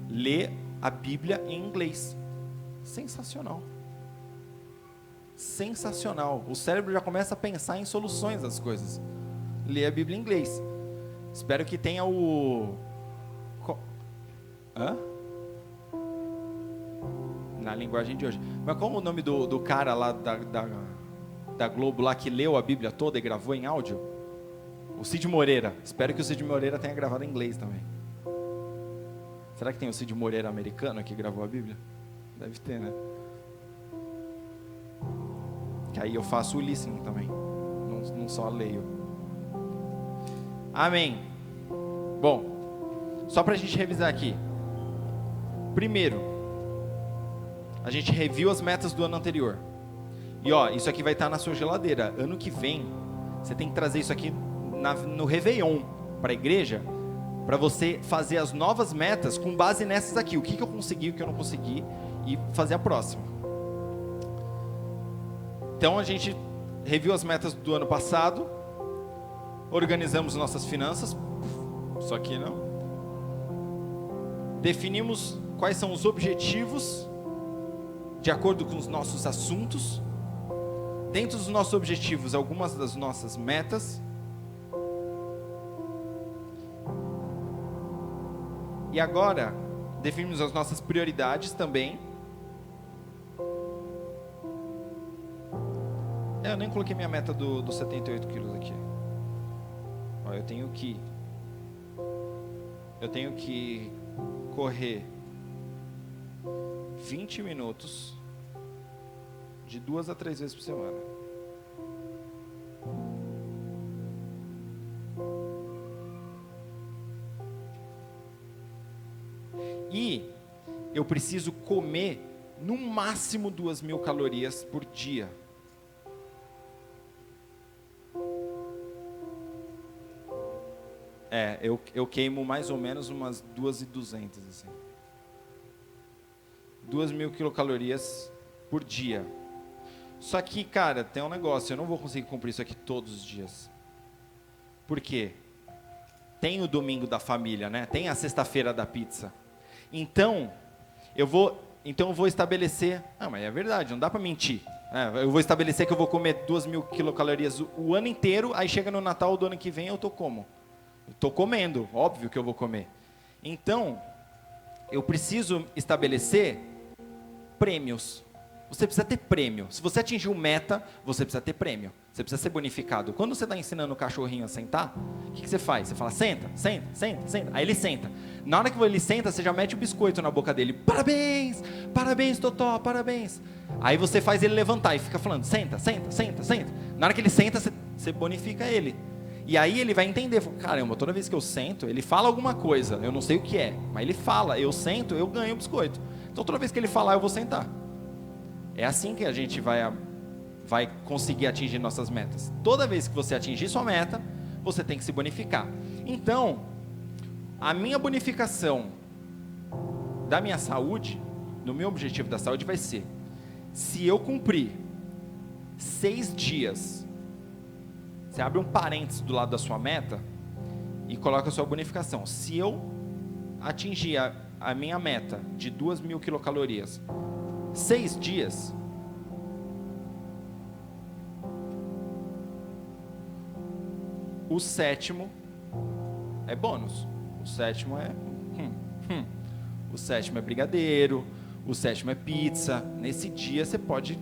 Ler a Bíblia em inglês. Sensacional. Sensacional. O cérebro já começa a pensar em soluções das coisas. Ler a Bíblia em inglês. Espero que tenha na linguagem de hoje. Mas como o nome do cara lá da Globo lá que leu a Bíblia toda e gravou em áudio? O Cid Moreira. Espero que o Cid Moreira tenha gravado em inglês também. Será que tem o Cid Moreira americano que gravou a Bíblia? Deve ter, né? Que aí eu faço o listening também. Não só leio. Amém. Bom, só para a gente revisar aqui. Primeiro, a gente reviu as metas do ano anterior. E isso aqui vai estar na sua geladeira. Ano que vem, você tem que trazer isso aqui no Réveillon para a igreja, para você fazer as novas metas com base nessas aqui. O que eu consegui, o que eu não consegui, e fazer a próxima. Então a gente reviu as metas do ano passado, organizamos nossas finanças, só que não. Definimos quais são os objetivos de acordo com os nossos assuntos. Dentro dos nossos objetivos, algumas das nossas metas. E agora, definimos as nossas prioridades também. Eu nem coloquei minha meta dos 78 quilos aqui. Eu tenho que correr 20 minutos de 2 a 3 vezes por semana. E eu preciso comer no máximo 2.000 calorias por dia. Eu queimo mais ou menos umas 2.200, assim. 2.000 quilocalorias por dia. Só que, cara, tem um negócio, eu não vou conseguir cumprir isso aqui todos os dias. Por quê? Tem o domingo da família, né? Tem a sexta-feira da pizza. Então, eu vou estabelecer... mas é verdade, não dá para mentir. Eu vou estabelecer que eu vou comer 2.000 quilocalorias o ano inteiro, aí chega no Natal do ano que vem, eu tô como? Eu tô comendo, óbvio que eu vou comer. Então, eu preciso estabelecer prêmios. Você precisa ter prêmio. Se você atingiu meta, você precisa ter prêmio. Você precisa ser bonificado. Quando você está ensinando o cachorrinho a sentar, o que você faz? Você fala, senta, senta, senta, senta. Aí ele senta. Na hora que ele senta, você já mete o biscoito na boca dele. Parabéns, parabéns, Totó, parabéns. Aí você faz ele levantar e fica falando, senta, senta, senta, senta. Na hora que ele senta, você bonifica ele. E aí ele vai entender, caramba, toda vez que eu sento, ele fala alguma coisa, eu não sei o que é, mas ele fala, eu sento, eu ganho o biscoito. Então toda vez que ele falar, eu vou sentar. É assim que a gente vai conseguir atingir nossas metas. Toda vez que você atingir sua meta, você tem que se bonificar. Então, a minha bonificação da minha saúde, no meu objetivo da saúde vai ser, se eu cumprir 6 dias, você abre um parênteses do lado da sua meta e coloca a sua bonificação. Se eu atingir a minha meta de 2.000 quilocalorias 6 dias, O sétimo é bônus. O sétimo é... O sétimo é brigadeiro. O sétimo é pizza. Nesse dia você pode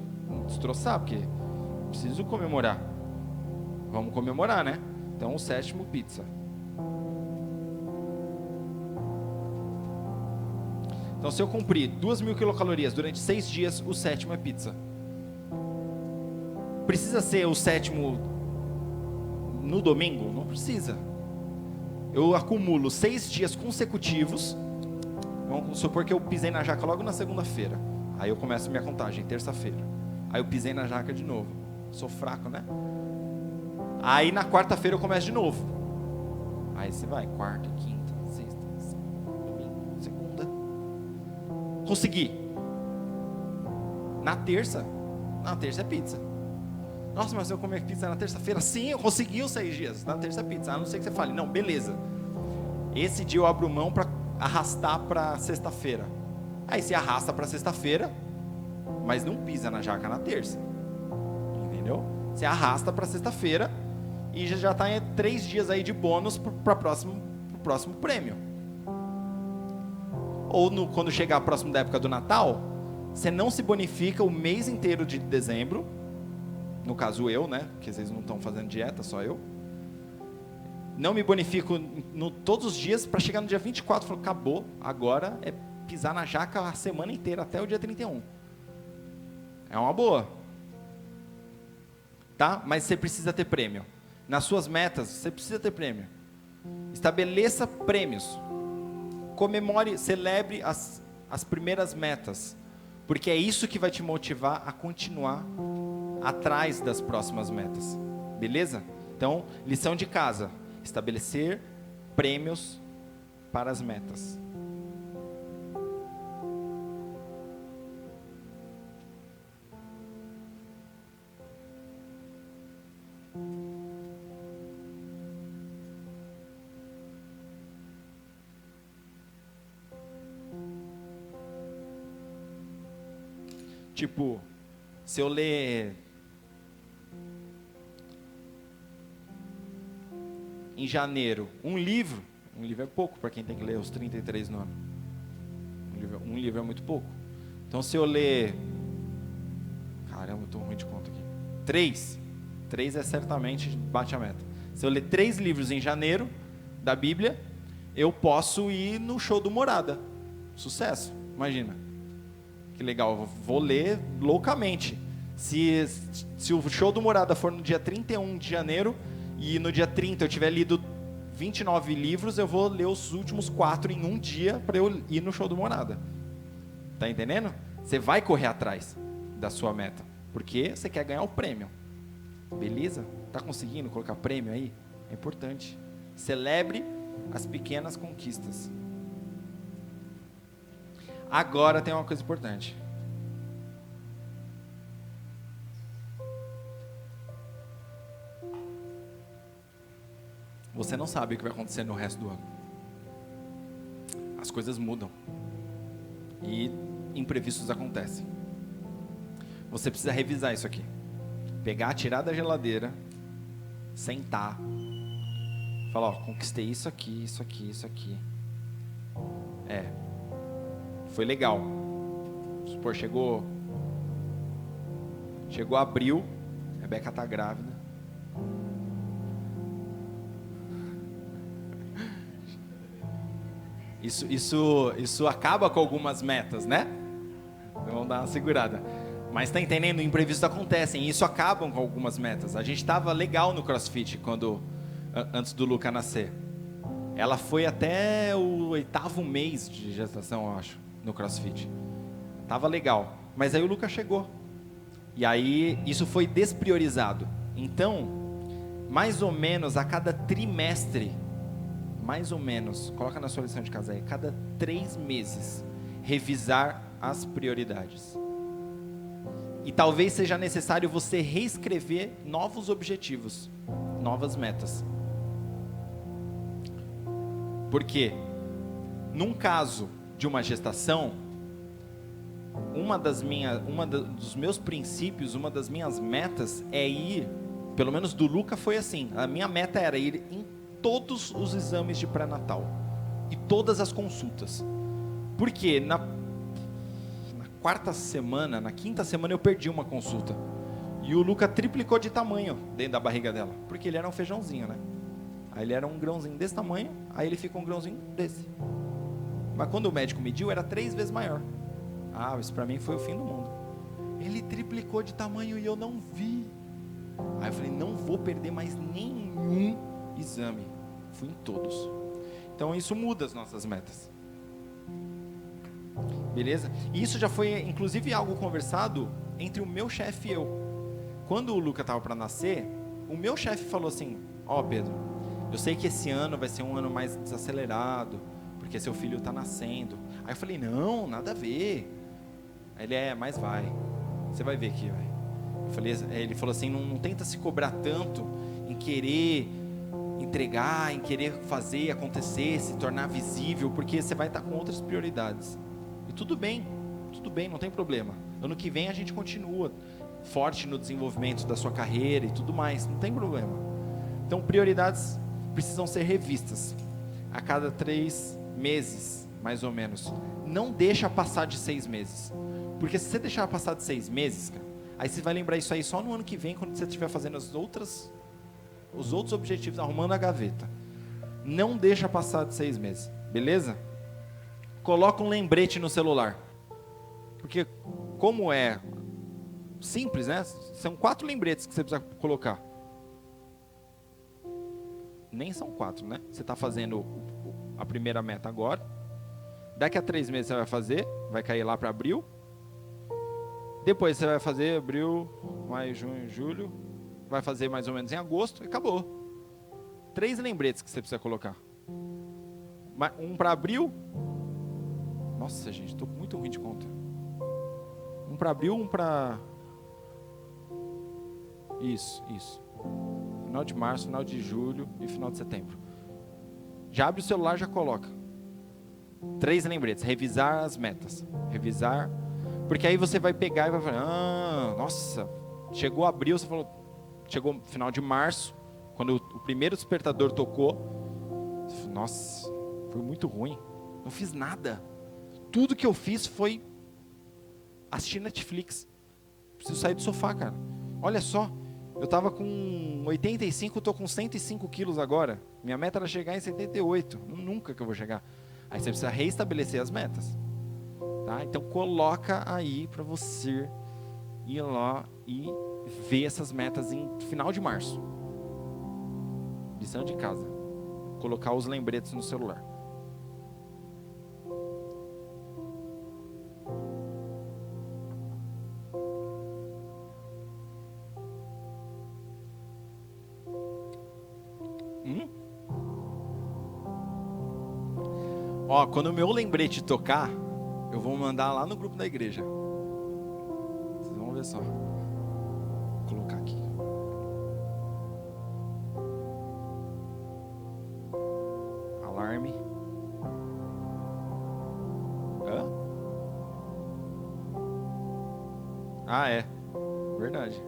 destroçar, porque preciso comemorar. Vamos comemorar, né? Então o sétimo, pizza. Então se eu cumprir 2.000 quilocalorias durante 6 dias, o sétimo é pizza. Precisa ser o sétimo no domingo? Não precisa. Eu acumulo 6 dias consecutivos. Vamos supor que eu pisei na jaca logo na segunda-feira. Aí eu começo minha contagem, terça-feira. Aí eu pisei na jaca de novo. Sou fraco, né? Aí na quarta-feira eu começo de novo. Aí você vai, quarta, quinta, sexta, sábado, domingo, segunda. Consegui. Na terça é pizza. Nossa, mas eu comer pizza na terça-feira? Sim, eu consegui os 6 dias. Na terça é pizza. A não ser que você fale, não, beleza. Esse dia eu abro mão para arrastar para sexta-feira. Aí você arrasta para sexta-feira, mas não pisa na jaca na terça. Entendeu? Você arrasta para sexta-feira e já está em 3 dias aí de bônus para o próximo prêmio. Ou quando chegar próximo da época do Natal, você não se bonifica o mês inteiro de dezembro. No caso eu, né? Porque vocês não estão fazendo dieta, só eu. Não me bonifico todos os dias para chegar no dia 24 e falar, acabou, agora é pisar na jaca a semana inteira, até o dia 31. É uma boa. Tá? Mas você precisa ter prêmio. Nas suas metas, você precisa ter prêmio. Estabeleça prêmios. Comemore, celebre as primeiras metas. Porque é isso que vai te motivar a continuar atrás das próximas metas. Beleza? Então, lição de casa. Estabelecer prêmios para as metas. Tipo, se eu ler em janeiro um livro é pouco para quem tem que ler os 33 no ano. Um livro é muito pouco. Então se eu ler, caramba, eu estou ruim de conta aqui, 3 é certamente bate a meta. Se eu ler 3 livros em janeiro da Bíblia, eu posso ir no show do Morada. Sucesso, imagina. Que legal, eu vou ler loucamente. Se o show do Morada for no dia 31 de janeiro e no dia 30 eu tiver lido 29 livros, eu vou ler os últimos 4 em um dia para eu ir no show do Morada. Tá entendendo? Você vai correr atrás da sua meta, porque você quer ganhar o prêmio. Beleza? Tá conseguindo colocar prêmio aí? É importante. Celebre as pequenas conquistas. Agora tem uma coisa importante. Você não sabe o que vai acontecer no resto do ano. As coisas mudam. E imprevistos acontecem. Você precisa revisar isso aqui. Pegar, tirar da geladeira, sentar, falar, ó, conquistei isso aqui, isso aqui, isso aqui. Foi legal. Supor, chegou abril, a Rebeca está grávida. Isso acaba com algumas metas, né? Vamos dar uma segurada. Mas tá entendendo? Imprevistos acontecem, e isso acaba com algumas metas. A gente estava legal no CrossFit antes do Luca nascer. Ela foi até o 8º mês de gestação, eu acho, no CrossFit. Tava legal. Mas aí o Lucas chegou. E aí isso foi despriorizado. Então, mais ou menos a cada trimestre, mais ou menos, coloca na sua lição de casa aí, cada 3 meses, revisar as prioridades. E talvez seja necessário você reescrever novos objetivos, novas metas. Porque, num caso de uma gestação, dos meus princípios, uma das minhas metas é ir Pelo menos do Luca foi assim. A minha meta era ir em todos os exames de pré-natal e todas as consultas. Porque na quarta semana, na quinta semana eu perdi uma consulta. E o Luca triplicou de tamanho dentro da barriga dela. Porque ele era um feijãozinho, né? Aí ele era um grãozinho desse tamanho, aí ele ficou um grãozinho desse. Mas quando o médico mediu, era 3 vezes maior. Ah, isso pra mim foi o fim do mundo. Ele triplicou de tamanho e eu não vi. Aí eu falei, não vou perder mais nenhum exame. Fui em todos. Então isso muda as nossas metas. Beleza? E isso já foi, inclusive, algo conversado entre o meu chefe e eu. Quando o Luca estava para nascer, o meu chefe falou assim, ó, Pedro, eu sei que esse ano vai ser um ano mais desacelerado, porque seu filho está nascendo. Aí eu falei, não, nada a ver. Aí ele, mas vai. Você vai ver que vai. Ele falou assim, não tenta se cobrar tanto em querer entregar, em querer fazer acontecer, se tornar visível, porque você vai estar com outras prioridades. E tudo bem, não tem problema. Ano que vem a gente continua forte no desenvolvimento da sua carreira e tudo mais, não tem problema. Então prioridades precisam ser revistas a cada 3 meses, mais ou menos. Não deixa passar de 6 meses, porque se você deixar passar de 6 meses, cara, aí você vai lembrar isso aí só no ano que vem, quando você estiver fazendo os outros objetivos, arrumando a gaveta. Não deixa passar de 6 meses, beleza? Coloca um lembrete no celular, porque como é simples, né? São 4 lembretes que você precisa colocar. Nem são 4, né? Você está fazendo a primeira meta agora. Daqui a 3 meses você vai fazer, vai cair lá para abril. Depois você vai fazer abril, maio, junho, julho. Vai fazer mais ou menos em agosto e acabou. 3 lembretes que você precisa colocar. Um para abril. Nossa, gente, estou muito ruim de conta. Um para abril, um para... Isso. Final de março, final de julho e final de setembro. Já abre o celular, já coloca 3 lembretes. Revisar as metas. Revisar. Porque aí você vai pegar e vai falar, nossa, chegou abril, você falou, chegou final de março, quando o primeiro despertador tocou, você falou, nossa, foi muito ruim, não fiz nada. Tudo que eu fiz foi assistir Netflix. Preciso sair do sofá, cara. Olha só, eu estava com 85, estou com 105 quilos agora. Minha meta era chegar em 78. Nunca que eu vou chegar. Aí você precisa reestabelecer as metas. Tá? Então coloca aí para você ir lá e ver essas metas em final de março. Lição de casa. Colocar os lembretes no celular. Ó, quando o meu lembrete tocar, eu vou mandar lá no grupo da igreja. Vocês vão ver só. Vou colocar aqui. Alarme. Hã? Ah, é. Verdade.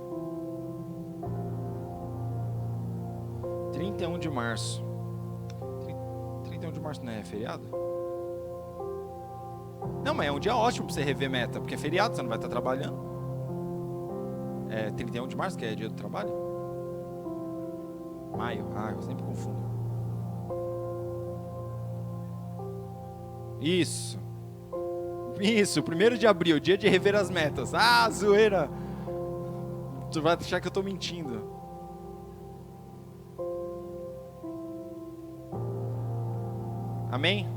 31 de março. 31 de março não é feriado? Não, mas é um dia ótimo para você rever meta, porque é feriado, você não vai estar trabalhando. É 31 de março, que é dia do trabalho? Maio, eu sempre confundo. Isso, 1º de abril, dia de rever as metas. Ah, zoeira! Tu vai achar que eu estou mentindo. Amém?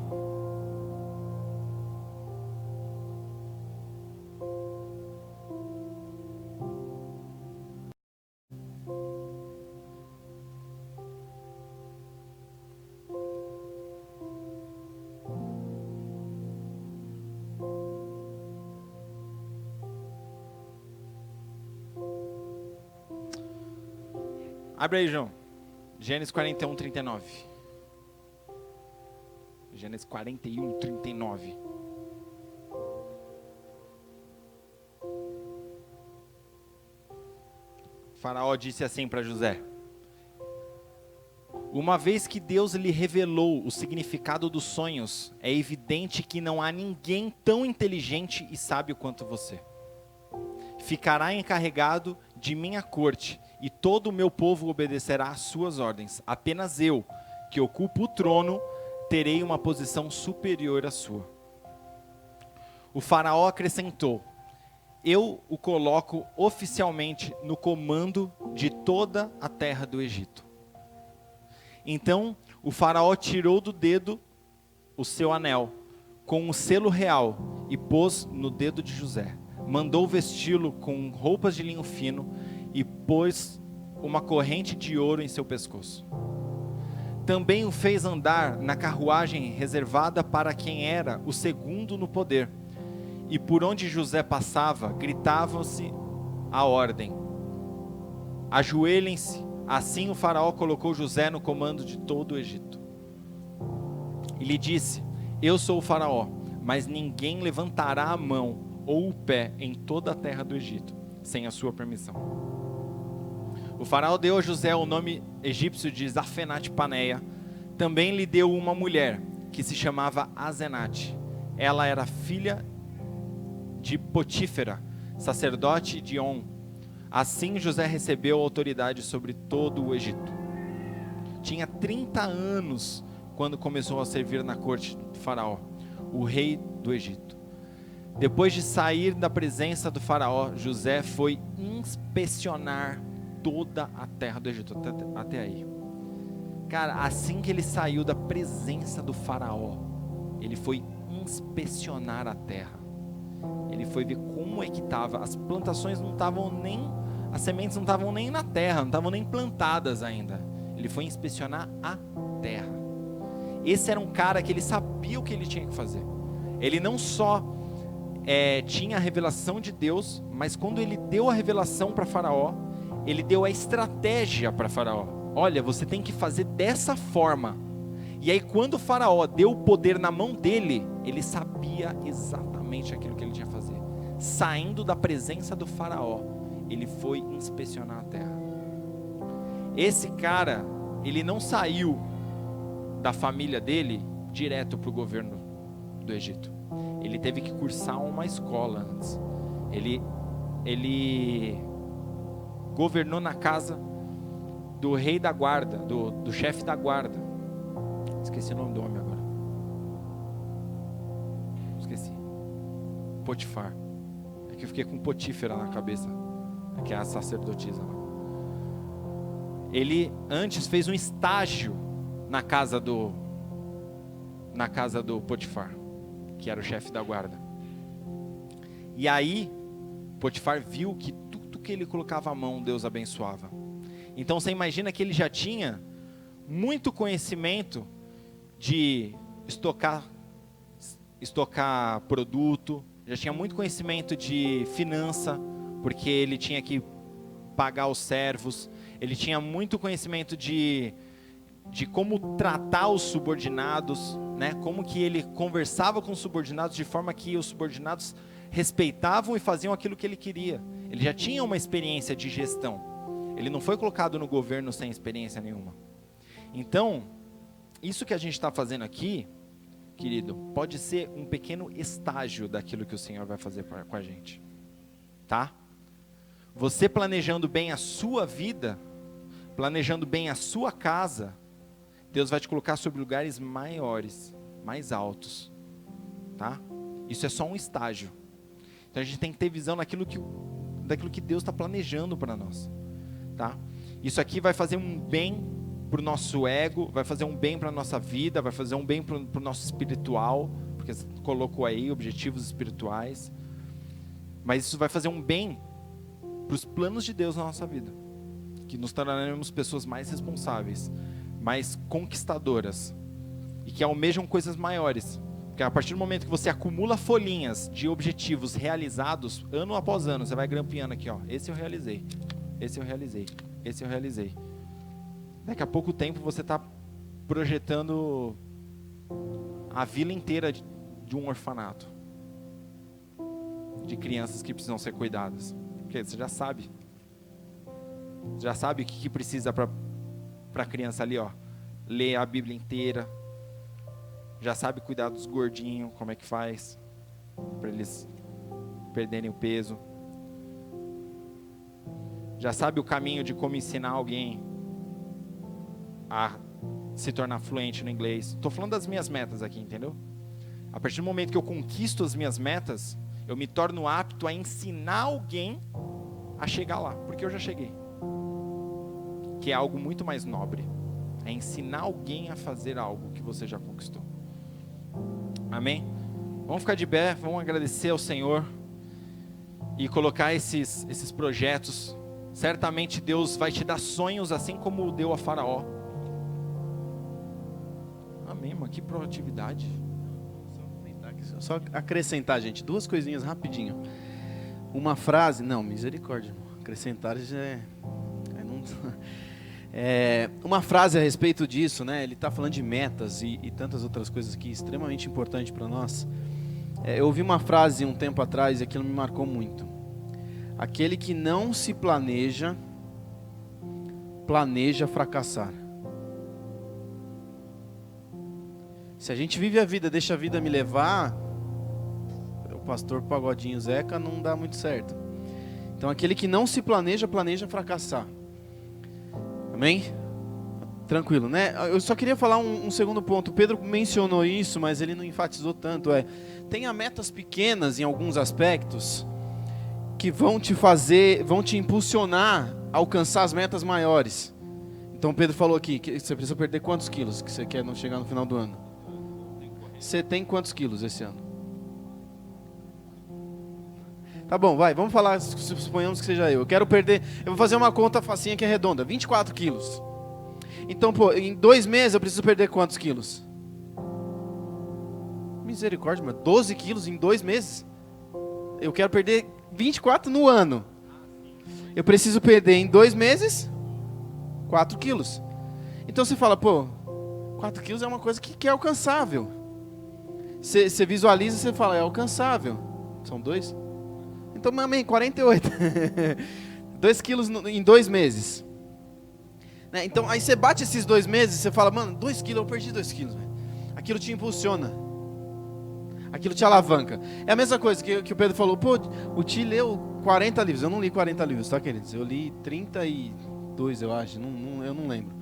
Abre aí, João. Gênesis 41, 39. Gênesis 41, 39. Faraó disse assim para José: uma vez que Deus lhe revelou o significado dos sonhos, é evidente que não há ninguém tão inteligente e sábio quanto você. Ficará encarregado de minha corte, e todo o meu povo obedecerá às suas ordens. Apenas eu, que ocupo o trono, terei uma posição superior à sua. O faraó acrescentou: eu o coloco oficialmente no comando de toda a terra do Egito. Então o faraó tirou do dedo o seu anel, com um selo real, e pôs no dedo de José. Mandou vesti-lo com roupas de linho fino, e pôs uma corrente de ouro em seu pescoço. Também o fez andar na carruagem reservada para quem era o segundo no poder. E por onde José passava, gritavam-se a ordem: ajoelhem-se. Assim o faraó colocou José no comando de todo o Egito. E lhe disse: eu sou o faraó, mas ninguém levantará a mão ou o pé em toda a terra do Egito, sem a sua permissão. O faraó deu a José o nome egípcio de Zafenate-Paneia. Também lhe deu uma mulher, que se chamava Asenate. Ela era filha de Potífera, sacerdote de On. Assim José recebeu autoridade sobre todo o Egito. Tinha 30 anos quando começou a servir na corte de Faraó, o rei do Egito. Depois de sair da presença do Faraó, José foi inspecionar toda a terra do Egito, até aí. Cara, assim que ele saiu da presença do Faraó, ele foi inspecionar a terra. Ele foi ver como é que estava. As plantações não estavam nem, as sementes não estavam nem na terra, não estavam nem plantadas ainda. Ele foi inspecionar a terra. Esse era um cara que ele sabia o que ele tinha que fazer. Ele não só tinha a revelação de Deus, mas quando ele deu a revelação para Faraó, ele deu a estratégia para Faraó. Olha, você tem que fazer dessa forma. E aí quando o Faraó deu o poder na mão dele, ele sabia exatamente aquilo que ele tinha que fazer. Saindo da presença do Faraó, ele foi inspecionar a terra. Esse cara, ele não saiu da família dele direto para o governo do Egito. Ele teve que cursar uma escola antes. Ele governou na casa do rei da guarda, do chefe da guarda. Esqueci o nome do homem agora. Esqueci. Potifar. É que eu fiquei com Potífera na cabeça, que é a sacerdotisa lá. Ele antes fez um estágio na casa do Potifar, que era o chefe da guarda. E aí Potifar viu que tudo que ele colocava a mão, Deus abençoava. Então você imagina que ele já tinha muito conhecimento de estocar produto, já tinha muito conhecimento de finança, porque ele tinha que pagar os servos, ele tinha muito conhecimento de como tratar os subordinados, né? Como que ele conversava com os subordinados de forma que os subordinados respeitavam e faziam aquilo que ele queria. Ele já tinha uma experiência de gestão. Ele não foi colocado no governo sem experiência nenhuma. Então, isso que a gente está fazendo aqui, querido, pode ser um pequeno estágio daquilo que o Senhor vai fazer com a gente, tá? Você planejando bem a sua vida, planejando bem a sua casa, Deus vai te colocar sobre lugares maiores, mais altos, tá? Isso é só um estágio. Então a gente tem que ter visão daquilo que Deus está planejando para nós, tá? Isso aqui vai fazer um bem para o nosso ego, vai fazer um bem para a nossa vida, vai fazer um bem para o nosso espiritual, porque você colocou aí objetivos espirituais, mas isso vai fazer um bem para os planos de Deus na nossa vida, que nos tornaremos pessoas mais responsáveis, mais conquistadoras, e que almejam coisas maiores, porque a partir do momento que você acumula folhinhas de objetivos realizados, ano após ano, você vai grampeando aqui, ó, esse eu realizei, esse eu realizei, esse eu realizei. Daqui a pouco tempo você está projetando a vila inteira de um orfanato, de crianças que precisam ser cuidadas, porque você já sabe. Já sabe o que precisa para a criança ali, ó, ler a Bíblia inteira. Já sabe cuidar dos gordinhos, como é que faz, para eles perderem o peso. Já sabe o caminho de como ensinar alguém a se tornar fluente no inglês. Estou falando das minhas metas aqui, entendeu? A partir do momento que eu conquisto as minhas metas, eu me torno apto a ensinar alguém a chegar lá, porque eu já cheguei. Que é algo muito mais nobre. É ensinar alguém a fazer algo que você já conquistou. Amém? Vamos ficar de pé, vamos agradecer ao Senhor e colocar esses projetos. Certamente Deus vai te dar sonhos assim como deu a Faraó. Amém, mano, que proatividade. Só acrescentar, gente, duas coisinhas rapidinho. Uma frase, não, misericórdia, acrescentar já uma frase a respeito disso, né? Ele está falando de metas e tantas outras coisas aqui, extremamente importante para nós. Eu ouvi uma frase um tempo atrás e aquilo me marcou muito. Aquele que não se planeja, planeja fracassar. Se a gente vive a vida, deixa a vida me levar, o pastor Pagodinho Zeca não dá muito certo. Então aquele que não se planeja, planeja fracassar. Amém? Tranquilo, né? Eu só queria falar um segundo ponto. O Pedro mencionou isso, mas ele não enfatizou tanto. Tenha metas pequenas em alguns aspectos que vão te impulsionar a alcançar as metas maiores. Então o Pedro falou aqui que você precisa perder quantos quilos que você quer não chegar no final do ano? Você tem quantos quilos esse ano? Tá bom, vamos falar, suponhamos que seja eu. Eu vou fazer uma conta facinha que é redonda, 24 quilos. Então, em 2 meses eu preciso perder quantos quilos? Misericórdia, mas 12 quilos em 2 meses? Eu quero perder 24 no ano. Eu preciso perder em 2 meses 4 quilos. Então você fala, 4 quilos é uma coisa que é alcançável. Você visualiza e você fala, é alcançável. São 2? Então, amém, 48. 2 quilos em 2 meses. Né? Então, aí você bate esses 2 meses e você fala, mano, 2 quilos, eu perdi 2 quilos. Véio. Aquilo te impulsiona. Aquilo te alavanca. É a mesma coisa que o Pedro falou, o Ti leu 40 livros. Eu não li 40 livros, tá, queridos? Eu li 32, eu acho. Eu não lembro.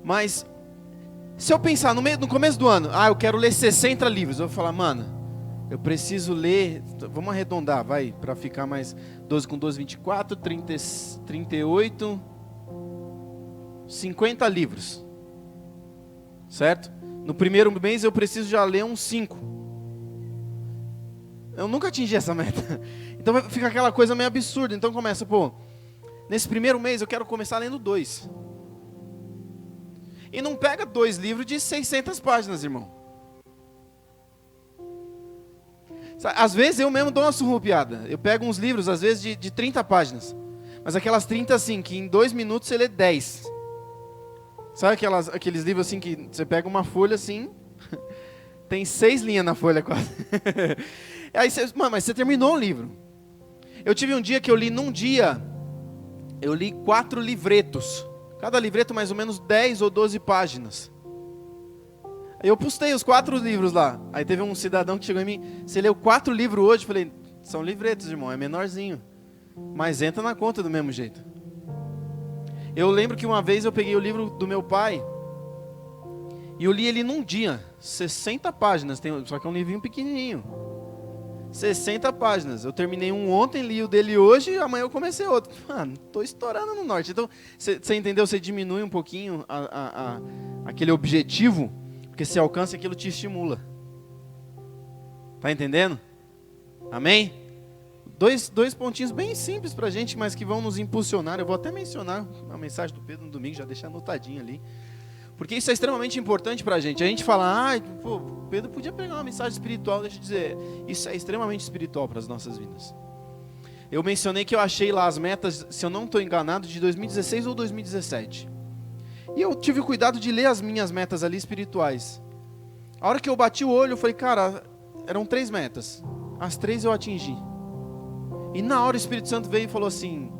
Mas, se eu pensar no começo do ano, eu quero ler 60 livros. Eu vou falar, mano, eu preciso ler, vamos arredondar, para ficar mais 12 com 12, 24, 30, 38, 50 livros. Certo? No primeiro mês eu preciso já ler uns 5. Eu nunca atingi essa meta. Então fica aquela coisa meio absurda. Então começa, nesse primeiro mês eu quero começar lendo 2. E não pega 2 livros de 600 páginas, irmão. Às vezes eu mesmo dou uma surrupiada. Eu pego uns livros, às vezes, de 30 páginas. Mas aquelas 30 assim, que em 2 minutos você lê 10. Sabe aqueles livros assim, que você pega uma folha assim, tem 6 linhas na folha quase. Aí mas você terminou o livro. Eu tive um dia que eu li, num dia, eu li 4 livretos. Cada livreto mais ou menos 10 ou 12 páginas. Aí eu postei os 4 livros lá. Aí teve um cidadão que chegou em mim, você leu 4 livros hoje? Eu falei, são livretos, irmão, é menorzinho. Mas entra na conta do mesmo jeito. Eu lembro que uma vez eu peguei o livro do meu pai, e eu li ele num dia, 60 páginas, só que é um livrinho pequenininho. 60 páginas. Eu terminei um ontem, li o dele hoje, e amanhã eu comecei outro. Mano, estou estourando no norte. Então, você entendeu? Você diminui um pouquinho aquele objetivo, porque se alcança aquilo te estimula. Tá entendendo? Amém? Dois pontinhos bem simples pra gente, mas que vão nos impulsionar. Eu vou até mencionar a mensagem do Pedro no domingo, já deixar anotadinho ali. Porque isso é extremamente importante pra gente. A gente fala, Pedro podia pegar uma mensagem espiritual. Deixa eu dizer, isso é extremamente espiritual para as nossas vidas. Eu mencionei que eu achei lá as metas, se eu não estou enganado, de 2016 ou 2017. E eu tive o cuidado de ler as minhas metas ali espirituais. A hora que eu bati o olho, eu falei, cara, eram 3 metas. As 3 eu atingi. E na hora o Espírito Santo veio e falou assim,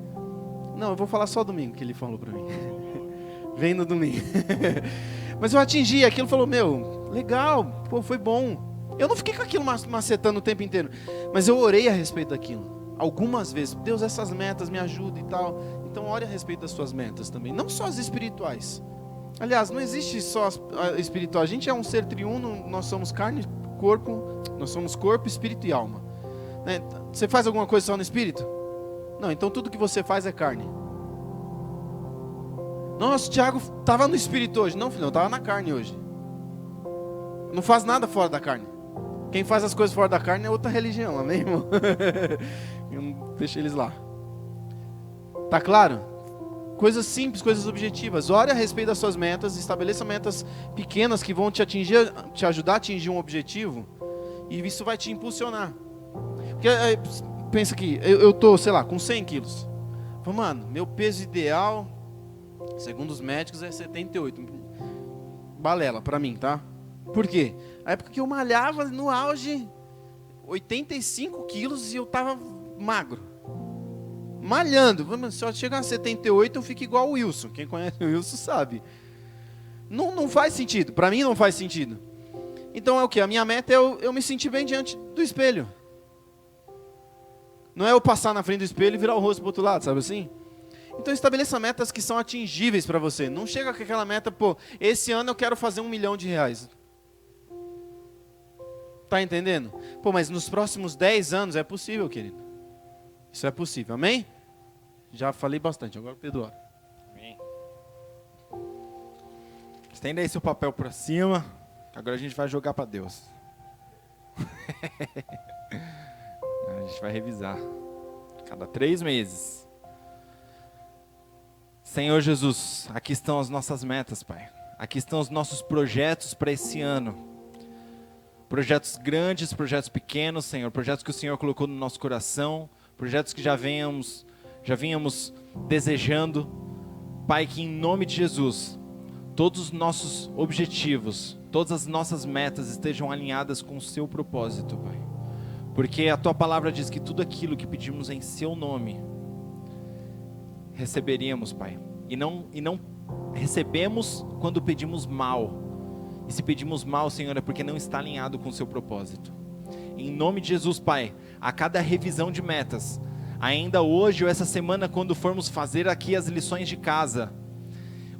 Não, eu vou falar só domingo que ele falou para mim. Vem no domingo. Mas eu atingi, aquilo falou, meu, legal, pô, foi bom. Eu não fiquei com aquilo macetando o tempo inteiro, mas eu orei a respeito daquilo. Algumas vezes, Deus, essas metas me ajudam e tal. Então ore a respeito das suas metas também, não só as espirituais. Aliás, não existe só as espirituais. A gente é um ser triuno, nós somos carne, corpo, nós somos corpo, espírito e alma. Né? Você faz alguma coisa só no espírito? Não, então tudo que você faz é carne. Nossa, o Thiago estava no espírito hoje. Não, filhão, estava na carne hoje. Não faz nada fora da carne. Quem faz as coisas fora da carne é outra religião, amém, irmão? Deixa eles lá. Tá claro? Coisas simples, coisas objetivas. Ore a respeito das suas metas, estabeleça metas pequenas que vão te ajudar a atingir um objetivo, e isso vai te impulsionar. Porque, pensa aqui, eu tô, sei lá, com 100 quilos. Fala, mano, meu peso ideal, segundo os médicos, é 78. Balela pra mim, tá? Por quê? A época que eu malhava no auge, 85 quilos e eu tava magro. Malhando. Se eu chegar a 78, eu fico igual o Wilson. Quem conhece o Wilson sabe. Não faz sentido. Pra mim não faz sentido. Então é o quê? A minha meta é eu me sentir bem diante do espelho. Não é eu passar na frente do espelho e virar o rosto pro outro lado, sabe assim? Então estabeleça metas que são atingíveis para você. Não chega com aquela meta, pô, esse ano eu quero fazer R$1 milhão. Tá entendendo? Pô, mas nos próximos 10 anos é possível, querido. Isso é possível, amém? Já falei bastante, agora o Pedro ora. Amém. Estenda aí seu papel para cima. Agora a gente vai jogar para Deus. A gente vai revisar. Cada 3 meses. Senhor Jesus, aqui estão as nossas metas, Pai. Aqui estão os nossos projetos para esse ano. Projetos grandes, projetos pequenos, Senhor. Projetos que o Senhor colocou no nosso coração. Projetos que já vínhamos desejando. Pai, que em nome de Jesus, todos os nossos objetivos, todas as nossas metas estejam alinhadas com o seu propósito, Pai. Porque a Tua palavra diz que tudo aquilo que pedimos em Seu nome, receberíamos, Pai. E não recebemos quando pedimos mal. E se pedimos mal, Senhor, é porque não está alinhado com o seu propósito. Em nome de Jesus, Pai, a cada revisão de metas, ainda hoje ou essa semana, quando formos fazer aqui as lições de casa,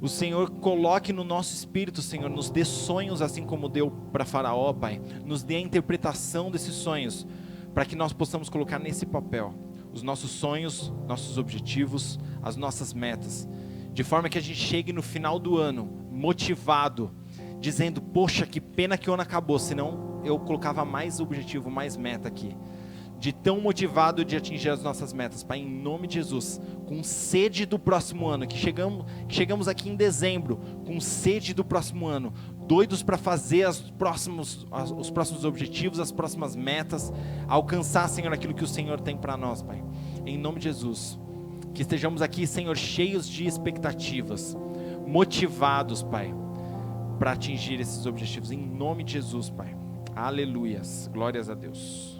o Senhor coloque no nosso espírito, Senhor, nos dê sonhos assim como deu para Faraó, Pai. Nos dê a interpretação desses sonhos, para que nós possamos colocar nesse papel os nossos sonhos, nossos objetivos, as nossas metas, de forma que a gente chegue no final do ano motivado, dizendo, poxa, que pena que o ano acabou, senão eu colocava mais objetivo, mais meta aqui. De tão motivado de atingir as nossas metas, Pai, em nome de Jesus, com sede do próximo ano, que chegamos aqui em dezembro, com sede do próximo ano, doidos para fazer os próximos objetivos, as próximas metas, alcançar, Senhor, aquilo que o Senhor tem para nós, Pai. Em nome de Jesus, que estejamos aqui, Senhor, cheios de expectativas, motivados, Pai, para atingir esses objetivos, em nome de Jesus, Pai. Aleluias, glórias a Deus.